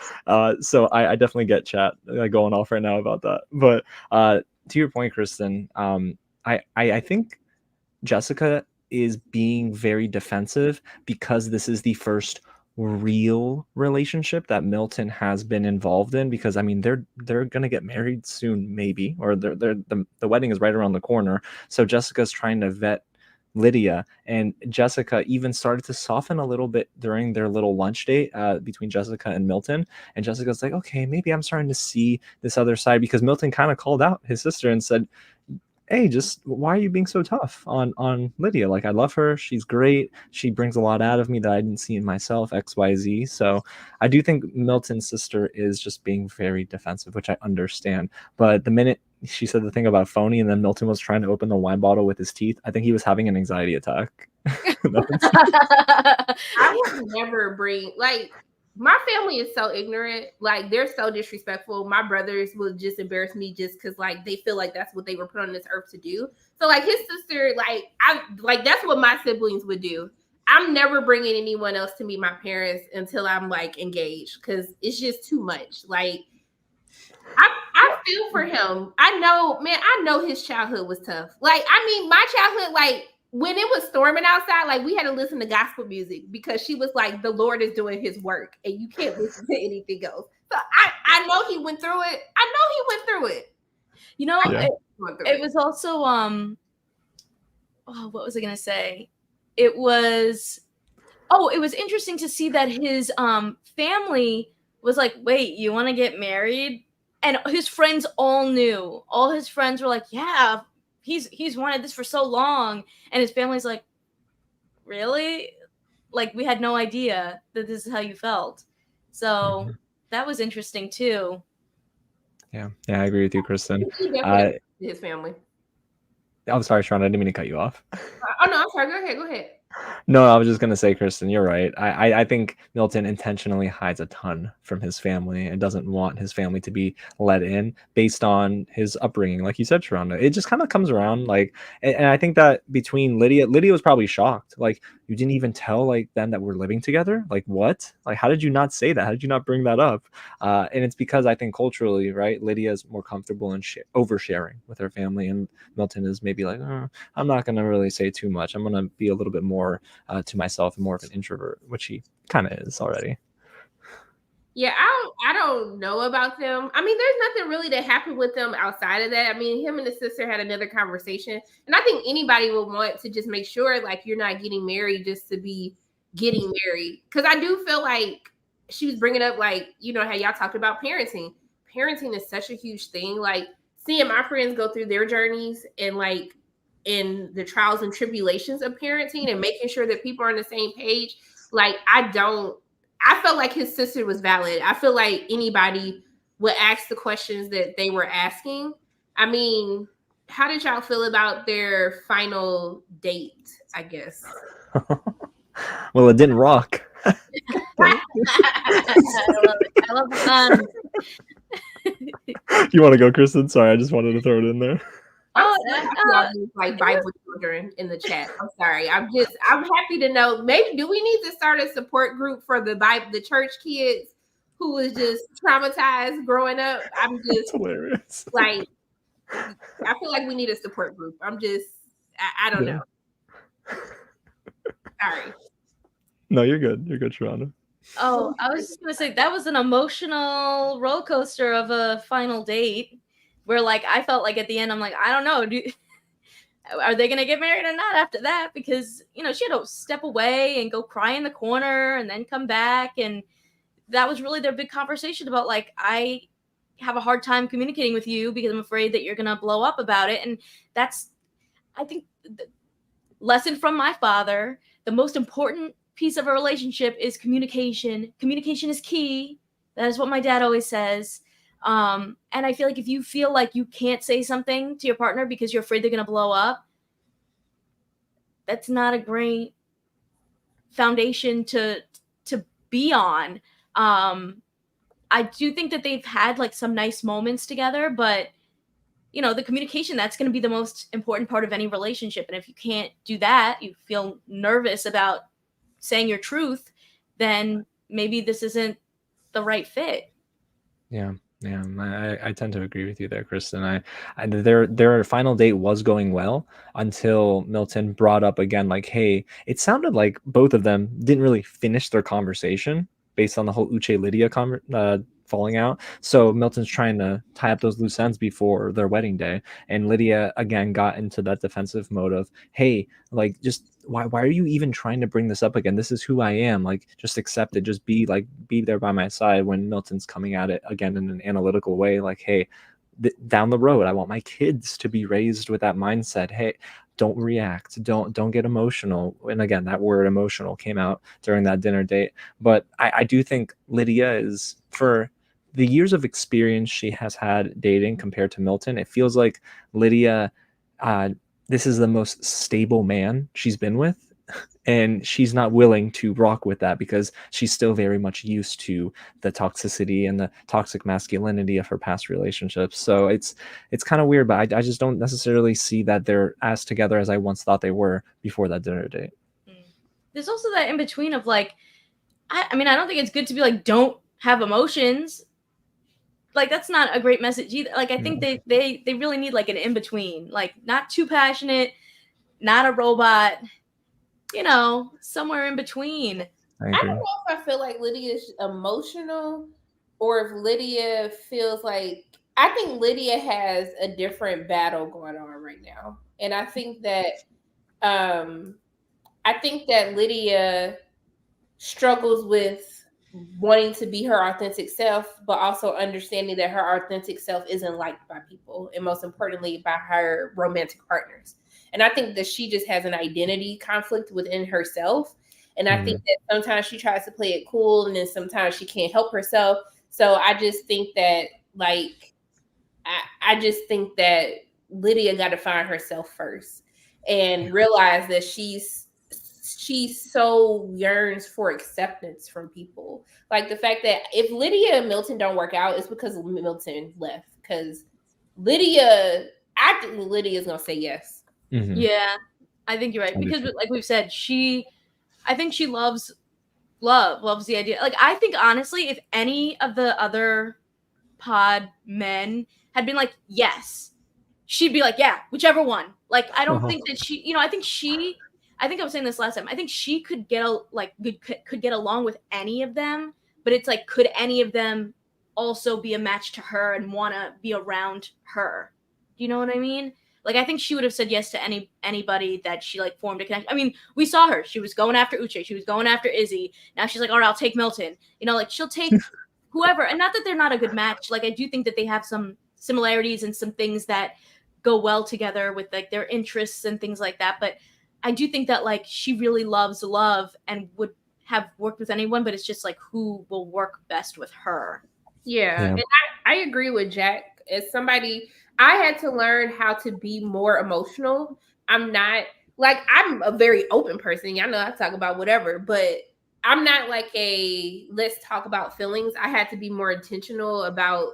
So I definitely get chat going off right now about that. But to your point, Kristen, I think Jessica is being very defensive because this is the first real relationship that Milton has been involved in, because I mean they're going to get married soon, maybe, or the wedding is right around the corner. So Jessica's trying to vet Lydia, and Jessica even started to soften a little bit during their little lunch date between Jessica and Milton. And Jessica's like, okay, maybe I'm starting to see this other side, because Milton kind of called out his sister and said, hey, just why are you being so tough on Lydia? Like, I love her. She's great. She brings a lot out of me that I didn't see in myself, XYZ. So I do think Milton's sister is just being very defensive, which I understand. But the minute she said the thing about phony, and then Milton was trying to open the wine bottle with his teeth, I think he was having an anxiety attack. I would never bring, like, my family is so ignorant. Like, they're so disrespectful. My brothers will just embarrass me just because, like, they feel like that's what they were put on this earth to do. So, like, his sister, that's what my siblings would do. I'm never bringing anyone else to meet my parents until I'm, like, engaged, because it's just too much. Like, I feel for him. I know his childhood was tough. Like, I mean, my childhood, like, when it was storming outside, like, we had to listen to gospel music because she was like, the Lord is doing his work and you can't listen to anything else. So I know he went through it. Yeah. It was also what was I gonna say? It was interesting to see that his family was like, wait, you want to get married? And his friends all knew. All his friends were like, yeah, he's wanted this for so long. And his family's like, really? Like, we had no idea that this is how you felt. So that was interesting too. Yeah, I agree with you, Kristen. He definitely his family. I'm sorry, Sharon, I didn't mean to cut you off. Oh no, I'm sorry. Go ahead. No, I was just gonna say, Kristen, you're right. I think Milton intentionally hides a ton from his family and doesn't want his family to be let in based on his upbringing, like you said, Sharonda. It just kind of comes around, like, and I think that between Lydia was probably shocked. Like, you didn't even tell like them that we're living together. Like, what? Like, how did you not say that? How did you not bring that up? And it's because I think culturally, right, Lydia is more comfortable in oversharing with her family, and Milton is maybe like, I'm not gonna really say too much. I'm gonna be a little bit more to myself and more of an introvert, which he kind of is already. Yeah, I don't know about them. I mean, there's nothing really that happened with them outside of that. I mean, him and his sister had another conversation, and I think anybody would want to just make sure, like, you're not getting married just to be getting married. Because I do feel like she was bringing up, like, how y'all talked about parenting. Parenting is such a huge thing. Like, seeing my friends go through their journeys, and like in the trials and tribulations of parenting and making sure that people are on the same page. Like, I felt like his sister was valid. I feel like anybody would ask the questions that they were asking. I mean, how did y'all feel about their final date, I guess? Well, it didn't rock. I love it. I love the You want to go, Kristen? Sorry, I just wanted to throw it in there. I'm like Bible children in the chat. I'm sorry. I'm happy to know. Maybe do we need to start a support group for the church kids who was just traumatized growing up? I'm It's just hilarious. like, I feel like we need a support group. I don't know. Sorry. No, you're good. You're good, Sharonda. Oh, I was just gonna say that was an emotional roller coaster of a final date, where like I felt like at the end I'm like, I don't know, are they gonna get married or not after that? Because she had to step away and go cry in the corner and then come back, and that was really their big conversation about like, I have a hard time communicating with you because I'm afraid that you're gonna blow up about it. And that's, I think, the lesson from my father. The most important piece of a relationship is communication. Communication is key. That is what my dad always says. And I feel like if you feel like you can't say something to your partner because you're afraid they're gonna blow up, that's not a great foundation to be on. I do think that they've had like some nice moments together, but the communication, that's going to be the most important part of any relationship. And if you can't do that, you feel nervous about saying your truth, then maybe this isn't the right fit. Yeah, I tend to agree with you there, Kristen. Their final date was going well until Milton brought up again, like, hey, it sounded like both of them didn't really finish their conversation based on the whole Uche Lydia falling out. So Milton's trying to tie up those loose ends before their wedding day, and Lydia again got into that defensive mode of, hey, like, just why are you even trying to bring this up again? This is who I am. Like, just accept it. Just be there by my side. When Milton's coming at it again in an analytical way, like, hey, down the road, I want my kids to be raised with that mindset. Hey, don't react. Don't get emotional. And again, that word emotional came out during that dinner date. But I do think Lydia is, for the years of experience she has had dating compared to Milton, it feels like Lydia, this is the most stable man she's been with. And she's not willing to rock with that because she's still very much used to the toxicity and the toxic masculinity of her past relationships. So it's kind of weird, but I just don't necessarily see that they're as together as I once thought they were before that dinner date. There's also that in between of like, I mean, I don't think it's good to be like, don't have emotions. Like, that's not a great message either. Like, I think they really need like an in between, like not too passionate, not a robot, somewhere in between. I don't know if I feel like Lydia is emotional or if Lydia feels like, I think Lydia has a different battle going on right now. And I think that Lydia struggles with wanting to be her authentic self, but also understanding that her authentic self isn't liked by people, and most importantly by her romantic partners. And I think that she just has an identity conflict within herself. And I think that sometimes she tries to play it cool, and then sometimes she can't help herself. So I just think that, like, I just think that Lydia got to find herself first and realize that she so yearns for acceptance from people. Like, the fact that if Lydia and Milton don't work out, it's because Milton left. Because I think Lydia's gonna say yes. Mm-hmm. Yeah, I think you're right. Because like we've said, I think she loves the idea. Like, I think honestly, if any of the other pod men had been like, yes, she'd be like, yeah, whichever one. Like, I don't think that she, I think I was saying this last time. I think she could get could get along with any of them, but it's like, could any of them also be a match to her and want to be around her? Do you know what I mean? Like, I think she would have said yes to anybody that she like formed a connection. I mean, we saw her. She was going after Uche. She was going after Izzy. Now she's like, all right, I'll take Milton. Like, she'll take whoever. And not that they're not a good match. Like, I do think that they have some similarities and some things that go well together with like their interests and things like that. But I do think that like she really loves love and would have worked with anyone, but it's just like who will work best with her. Yeah, Yeah. and I agree with Jack. As somebody, I had to learn how to be more emotional. I'm not like I'm a very open person. Y'all know I talk about whatever, but I'm not like a let's talk about feelings. I had to be more intentional about,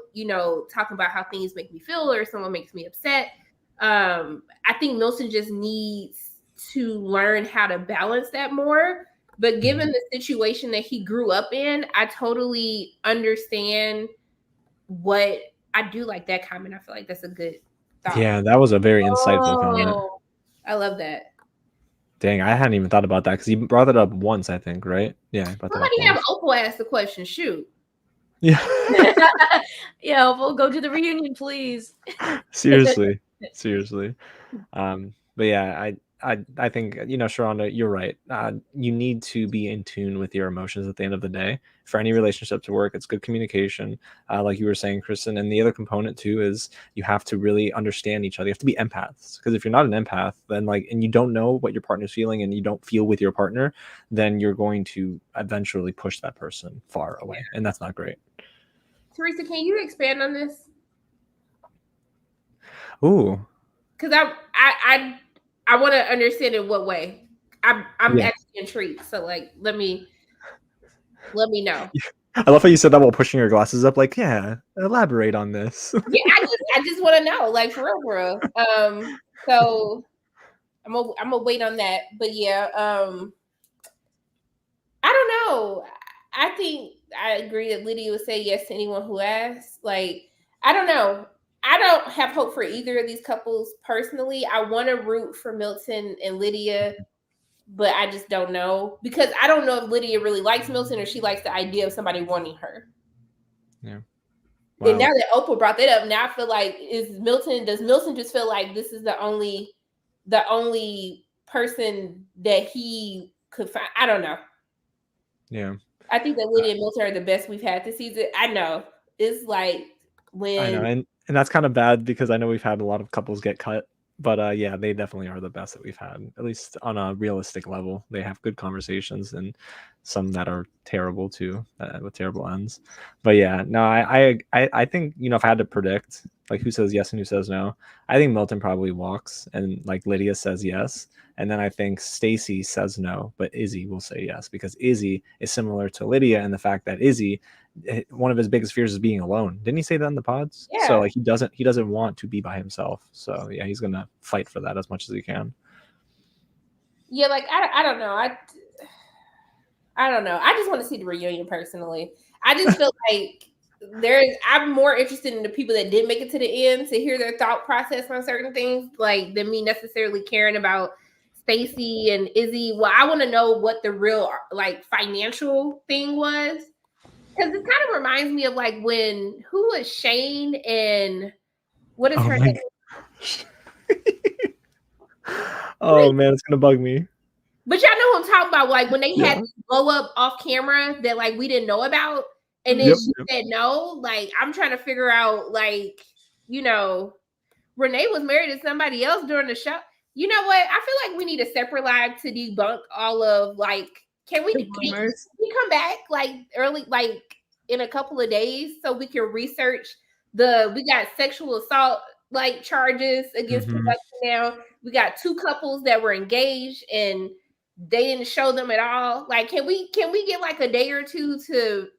talking about how things make me feel or someone makes me upset. I think Milton just needs to learn how to balance that more. But given the situation that he grew up in, I totally understand what I do like that comment. I feel like that's a good thought. Yeah, that was a very insightful comment. Oh, I love that. Dang, I hadn't even thought about that because you brought it up once, I think, right? Yeah, I brought that up Somebody have once. Opal ask the question. Shoot. Yeah. yeah, we'll go to the reunion, please. Seriously. But yeah, I think Sharonda, you're right. You need to be in tune with your emotions at the end of the day. For any relationship to work, it's good communication, like you were saying, Kristen. And the other component too is you have to really understand each other. You have to be empaths, because if you're not an empath, then and you don't know what your partner's feeling and you don't feel with your partner, then you're going to eventually push that person far away, and that's not great. Teresa, can you expand on this? Ooh. Because I want to understand in what way. I'm Yeah. actually intrigued. So like, let me know. I love how you said that while pushing your glasses up. Like, yeah, elaborate on this. Yeah, I just want to know, like for real. So I'm gonna wait on that. But yeah, I don't know. I think I agree that Lydia would say yes to anyone who asks. Like, I don't know. I don't have hope for either of these couples personally. I want to root for Milton and Lydia, but I just don't know, because I don't know if Lydia really likes Milton or she likes the idea of somebody wanting her. Yeah. Wow. And Wow. now that Oprah brought that up, now I feel like does Milton just feel like this is the only person that he could find? I don't know. Yeah. I think that Lydia and Milton are the best we've had this season. I know. It's like when I know, and that's kind of bad because I know we've had a lot of couples get cut, but yeah, they definitely are the best that we've had, at least on a realistic level. They have good conversations, and some that are terrible too, with terrible ends. But yeah, no, I think, if I had to predict like who says yes and who says no, I think Milton probably walks, and like Lydia says yes. And then I think Stacy says no, but Izzy will say yes, because Izzy is similar to Lydia in the fact that Izzy, one of his biggest fears is being alone. Didn't he say that in the pods? Yeah. So like he doesn't want to be by himself. So yeah, he's gonna fight for that as much as he can. Yeah, like I don't know. I don't know. I just want to see the reunion personally. I just feel like I'm more interested in the people that did make it to the end to hear their thought process on certain things, like than me necessarily caring about Stacy and Izzy. Well, I want to know what the real like financial thing was, because it kind of reminds me of like who was Shane and what is her name? Oh man, it's gonna bug me. But y'all know what I'm talking about, like when they had blow up off camera that like we didn't know about, and then she said no. Like I'm trying to figure out, like, Renee was married to somebody else during the show. You know what? I feel like we need a separate live to debunk all of like. Can we come back like early, like in a couple of days, so we can research we got sexual assault like charges against production now. We got 2 couples that were engaged and they didn't show them at all. Like, can we get like a day or two to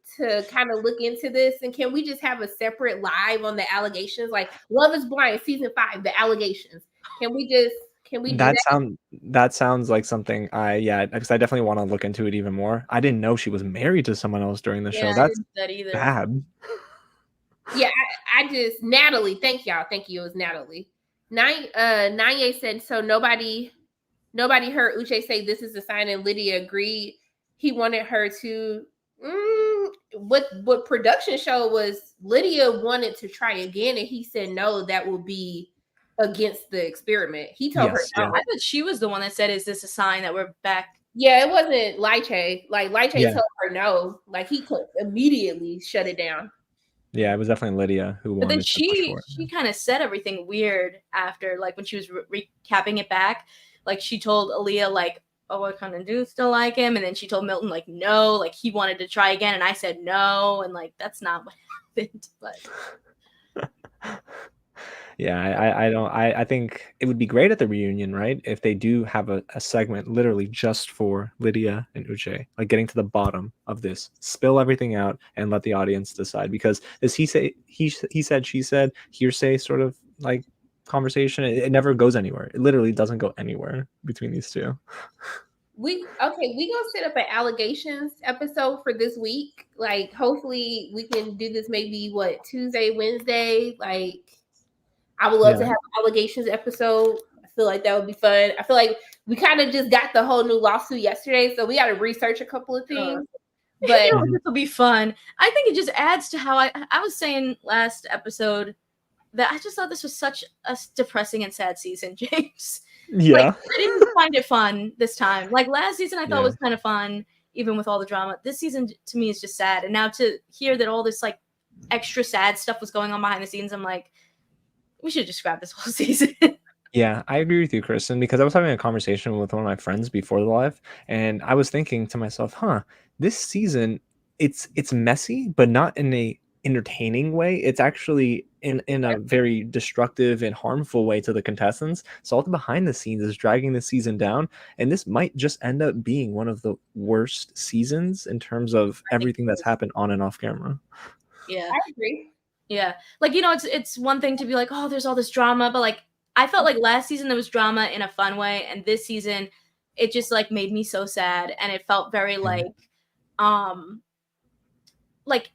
kind of look into this? And can we just have a separate live on the allegations? Like Love is Blind season 5, the allegations. Can we do that sounds like something because I definitely want to look into it even more. I didn't know she was married to someone else during the show. That's bad. Yeah, I just Natalie, thank y'all. Thank you. It was Natalie. Nanye said so nobody heard Uche say this is a sign, and Lydia agreed. He wanted her to what production show was Lydia wanted to try again, and he said no, that will be against the experiment. He told her no. I thought she was the one that said, is this a sign that we're back? Yeah, it wasn't Lyche. Like Lyche told her no. Like he could immediately shut it down. Yeah, it was definitely Lydia who But then wanted to push she for it. kind of said everything weird after, like when she was recapping it back. Like she told Aaliyah like, "Oh, I kind of do still like him," and then she told Milton like, "No, like he wanted to try again," and I said no, and like that's not what happened. But Yeah, I don't I think it would be great at the reunion, right? If they do have a segment literally just for Lydia and Uche, like getting to the bottom of this, spill everything out and let the audience decide. Because as he said, she said, hearsay sort of like conversation, it never goes anywhere. It literally doesn't go anywhere between these two. We gonna set up an allegations episode for this week. Like, hopefully we can do this maybe Tuesday, Wednesday. Like, I would love to Yeah. have an allegations episode. I feel like that would be fun. I feel like we kind of just got the whole new lawsuit yesterday, so we got to research a couple of things. But you know, this will be fun. I think it just adds to how I was saying last episode that I just thought this was such a depressing and sad season, James. Like, Yeah. I didn't find it fun this time. Like last season, I thought Yeah. was kind of fun, even with all the drama. This season, to me, is just sad. And now to hear that all this like extra sad stuff was going on behind the scenes, I'm like, we should just grab this whole season. Yeah, I agree with you, Kristen, because I was having a conversation with one of my friends before the live, and I was thinking to myself, huh, this season it's messy, but not in a entertaining way. It's actually in a very destructive and harmful way to the contestants. So all the behind the scenes is dragging the season down, and this might just end up being one of the worst seasons in terms of everything that's happened on and off camera. Yeah. I agree. Yeah. Like, you know, it's one thing to be like, oh, there's all this drama, but like I felt like last season there was drama in a fun way, and this season it just like made me so sad, and it felt very um like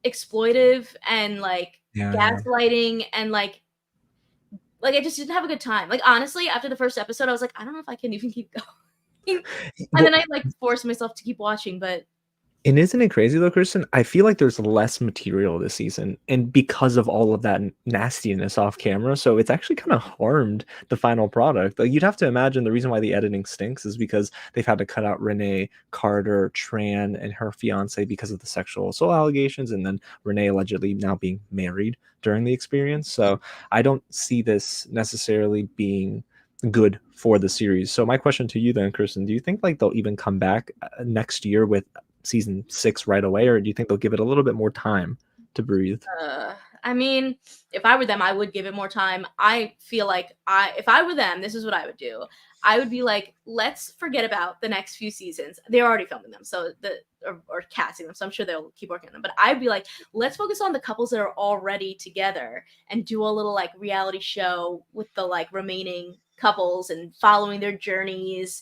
exploitive and like Yeah, gaslighting, and like I just didn't have a good time. Like honestly, after the first episode, I was like, I don't know if I can even keep going. And then I like forced myself to keep watching, but And isn't it crazy though, Kristen? I feel like there's less material this season, and because of all of that nastiness off camera, so it's actually kind of harmed the final product. Like you'd have to imagine the reason why the editing stinks is because they've had to cut out Renee, Carter, Tran, and her fiance because of the sexual assault allegations, and then Renee allegedly now being married during the experience. So I don't see this necessarily being good for the series. So my question to you then, Kristen, do you think like they'll even come back next year with season 6 right away, or do you think they'll give it a little bit more time to breathe? I mean, if I were them, I would give it more time. I feel like if I were them, this is what I would do. I would be like, let's forget about the next few seasons. They're already filming them, so or casting them, so I'm sure they'll keep working on them. But I'd be like, let's focus on the couples that are already together and do a little like reality show with the like remaining couples and following their journeys.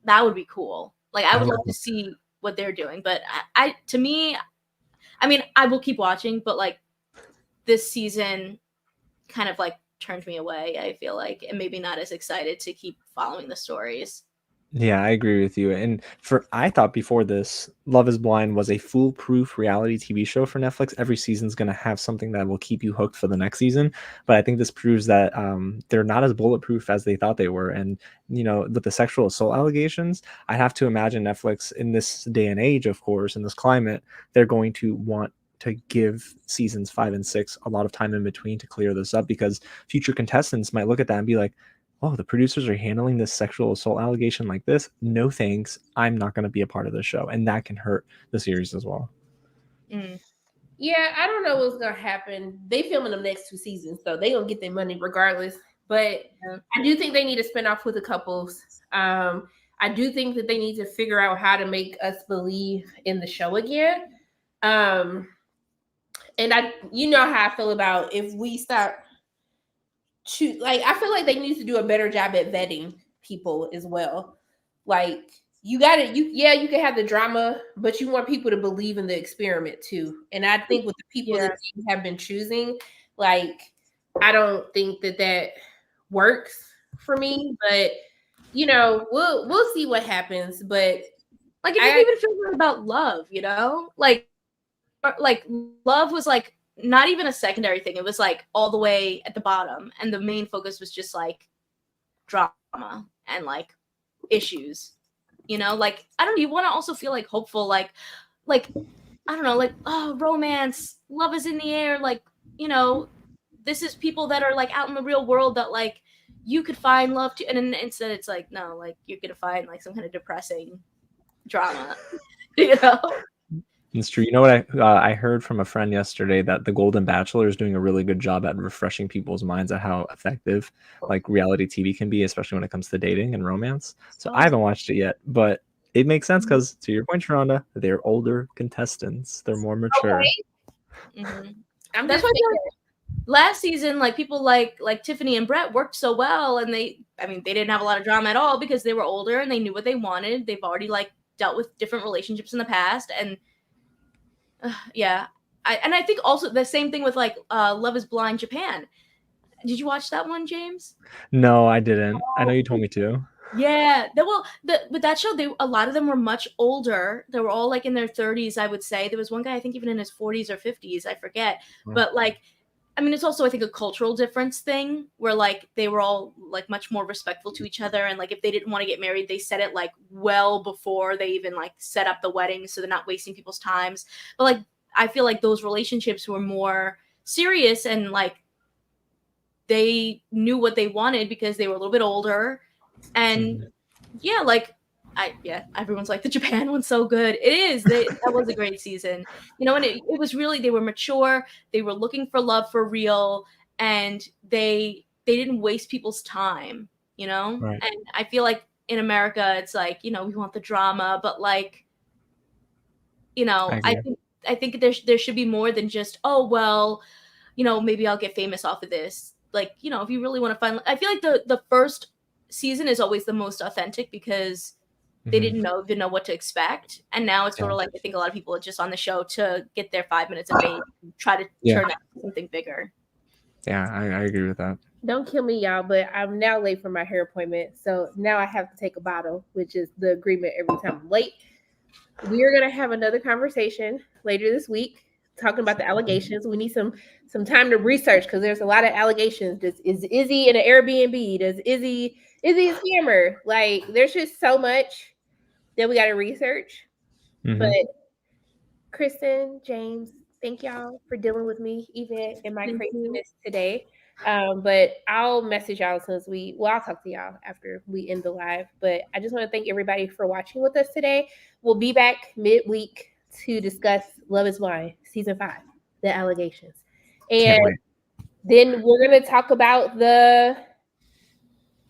That would be cool. Like I would love to see what they're doing, but to me, I mean, I will keep watching, but like this season kind of like turned me away, I feel like, and maybe not as excited to keep following the stories. Yeah, I agree with you. And I thought before this, Love is Blind was a foolproof reality TV show for Netflix. Every season's going to have something that will keep you hooked for the next season. But I think this proves that they're not as bulletproof as they thought they were. And, you know, with the sexual assault allegations, I have to imagine Netflix in this day and age, of course, in this climate, they're going to want to give seasons 5 and 6 a lot of time in between to clear this up, because future contestants might look at that and be like, oh, the producers are handling this sexual assault allegation like this. No thanks. I'm not going to be a part of the show. And that can hurt the series as well. Yeah, I don't know what's going to happen. They filming them next 2 seasons, so they going to get their money regardless. But I do think they need to spin off with the couples. I do think that they need to figure out how to make us believe in the show again. And you know how I feel about if we stop I feel like they need to do a better job at vetting people as well. Like you can have the drama, but you want people to believe in the experiment too. And I think with the people that you have been choosing, like I don't think that works for me. But you know, we'll see what happens. But like it made me even feel good about Love, you know, like Love was like not even a secondary thing. It was like all the way at the bottom, and the main focus was just like drama and like issues, you know. Like I don't know, you want to also feel like hopeful, like I don't know, like, oh, romance, love is in the air, like, you know, this is people that are like out in the real world that like you could find love to, and then instead it's like, no, like you're gonna find like some kind of depressing drama, you know? It's true. You know what I heard from a friend yesterday that The Golden Bachelor is doing a really good job at refreshing people's minds at how effective like reality TV can be, especially when it comes to dating and romance. So I haven't watched it yet, but it makes sense because, to your point, Sharonda, they're older contestants. They're more mature. Okay. Mm-hmm. That's why last season, like people like Tiffany and Brett worked so well, and they didn't have a lot of drama at all because they were older and they knew what they wanted. They've already like dealt with different relationships in the past, and yeah. I think also the same thing with like Love is Blind Japan. Did you watch that one, James? No, I didn't. I know you told me to. Yeah. With that show, a lot of them were much older. They were all like in their 30s, I would say. There was one guy, I think even in his 40s or 50s, I forget. But like, I mean, it's also, I think, a cultural difference thing where like they were all like much more respectful to each other. And like if they didn't want to get married, they said it like well before they even like set up the wedding, so they're not wasting people's times. But like I feel like those relationships were more serious and like they knew what they wanted because they were a little bit older. And yeah, like everyone's like the Japan one's so good. It is. That was a great season, you know, and it was really, they were mature, they were looking for love for real, and they didn't waste people's time, you know. Right. And I feel like in America it's like, you know, we want the drama, but like, you know, I think there should be more than just, oh well, you know, maybe I'll get famous off of this. Like, you know, if you really want to find, I feel like the first season is always the most authentic because they didn't even know what to expect. And now it's sort of like, I think a lot of people are just on the show to get their 5 minutes of fame, try to turn that into something bigger. Yeah, I agree with that. Don't kill me, y'all, but I'm now late for my hair appointment. So now I have to take a bottle, which is the agreement every time I'm late. We are going to have another conversation later this week talking about the allegations. We need some time to research because there's a lot of allegations. Is Izzy in an Airbnb? Does Izzy a scammer? Like, there's just so much that we got to research. But Kristen, James, thank y'all for dealing with me even in my craziness today. But I'll message y'all as soon as I'll talk to y'all after we end the live. But I just want to thank everybody for watching with us today. We'll be back midweek to discuss Love is Blind season 5, the allegations. And then we're going to talk about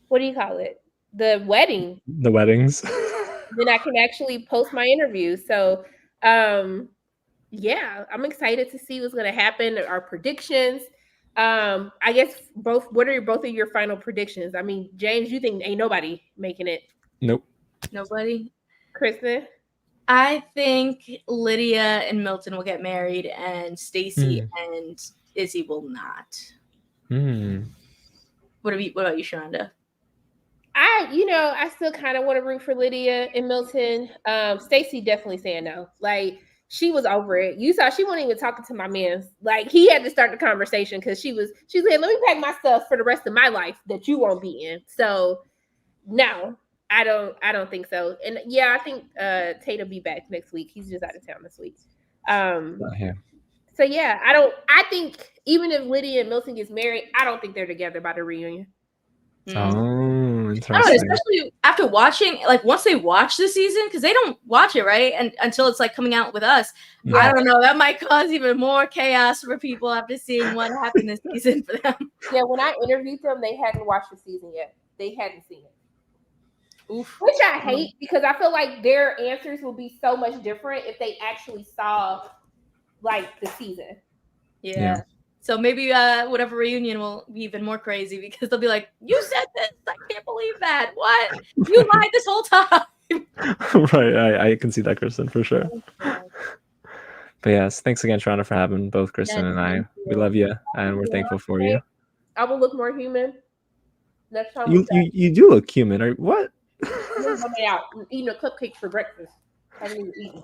what do you call it? The wedding. The weddings. Then I can actually post my interview. So, yeah, I'm excited to see what's going to happen. Our predictions. I guess what are both of your final predictions? I mean, James, you think ain't nobody making it? Nope. Nobody. Kristen? I think Lydia and Milton will get married and Stacy and Izzy will not. What about you, Sharonda? I still kind of want to root for Lydia and Milton. Stacy definitely saying no. Like, she was over it. You saw she wasn't even talking to my man. Like, he had to start the conversation because she's like, let me pack my stuff for the rest of my life that you won't be in. So no, I don't think so. And yeah, I think Tate will be back next week. He's just out of town this week. So yeah, I think even if Lydia and Milton gets married, I don't think they're together by the reunion. Oh, interesting. Especially after watching, like once they watch the season, because they don't watch it, right? And until it's like coming out with us. Yeah. I don't know. That might cause even more chaos for people after seeing what happened this season for them. Yeah, when I interviewed them, they hadn't watched the season yet. They hadn't seen it. Oof. Which I hate because I feel like their answers will be so much different if they actually saw like the season. Yeah. So maybe whatever reunion will be even more crazy because they'll be like, you said this. I can't believe that. What? You lied this whole time. Right. I can see that, Kristen, for sure. But yes, thanks again, Sharonda, for having both Kristen and I. We love you and we're thankful for you. I will look more human next time. You do look human. What? I'm out eating a cupcake for breakfast. I haven't even eaten.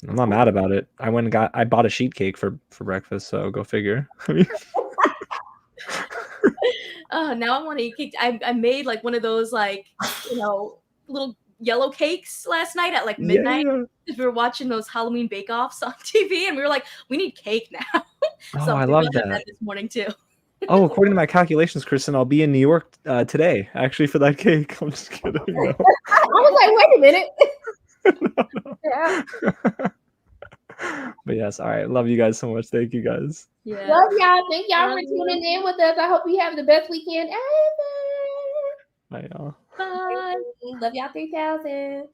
I'm not mad about it. I bought a sheet cake for breakfast, so go figure. Oh, now I want to eat cake. I made like one of those like, little yellow cakes last night at like Yeah, midnight. yeah. Because we were watching those Halloween bake-offs on TV, and we were like, we need cake now. Oh, So I maybe love I'll have that. this morning too. Oh, according to my calculations, Kristen, I'll be in New York today, actually, for that cake. I'm just kidding. No. I was like, wait a minute. No, Yeah. no. But yes, all right. Love you guys so much. Thank you guys. Yeah. Love y'all. Thank y'all Love for you. tuning in with us. I hope you have the best weekend ever. Bye, y'all. Bye. Love y'all 3000.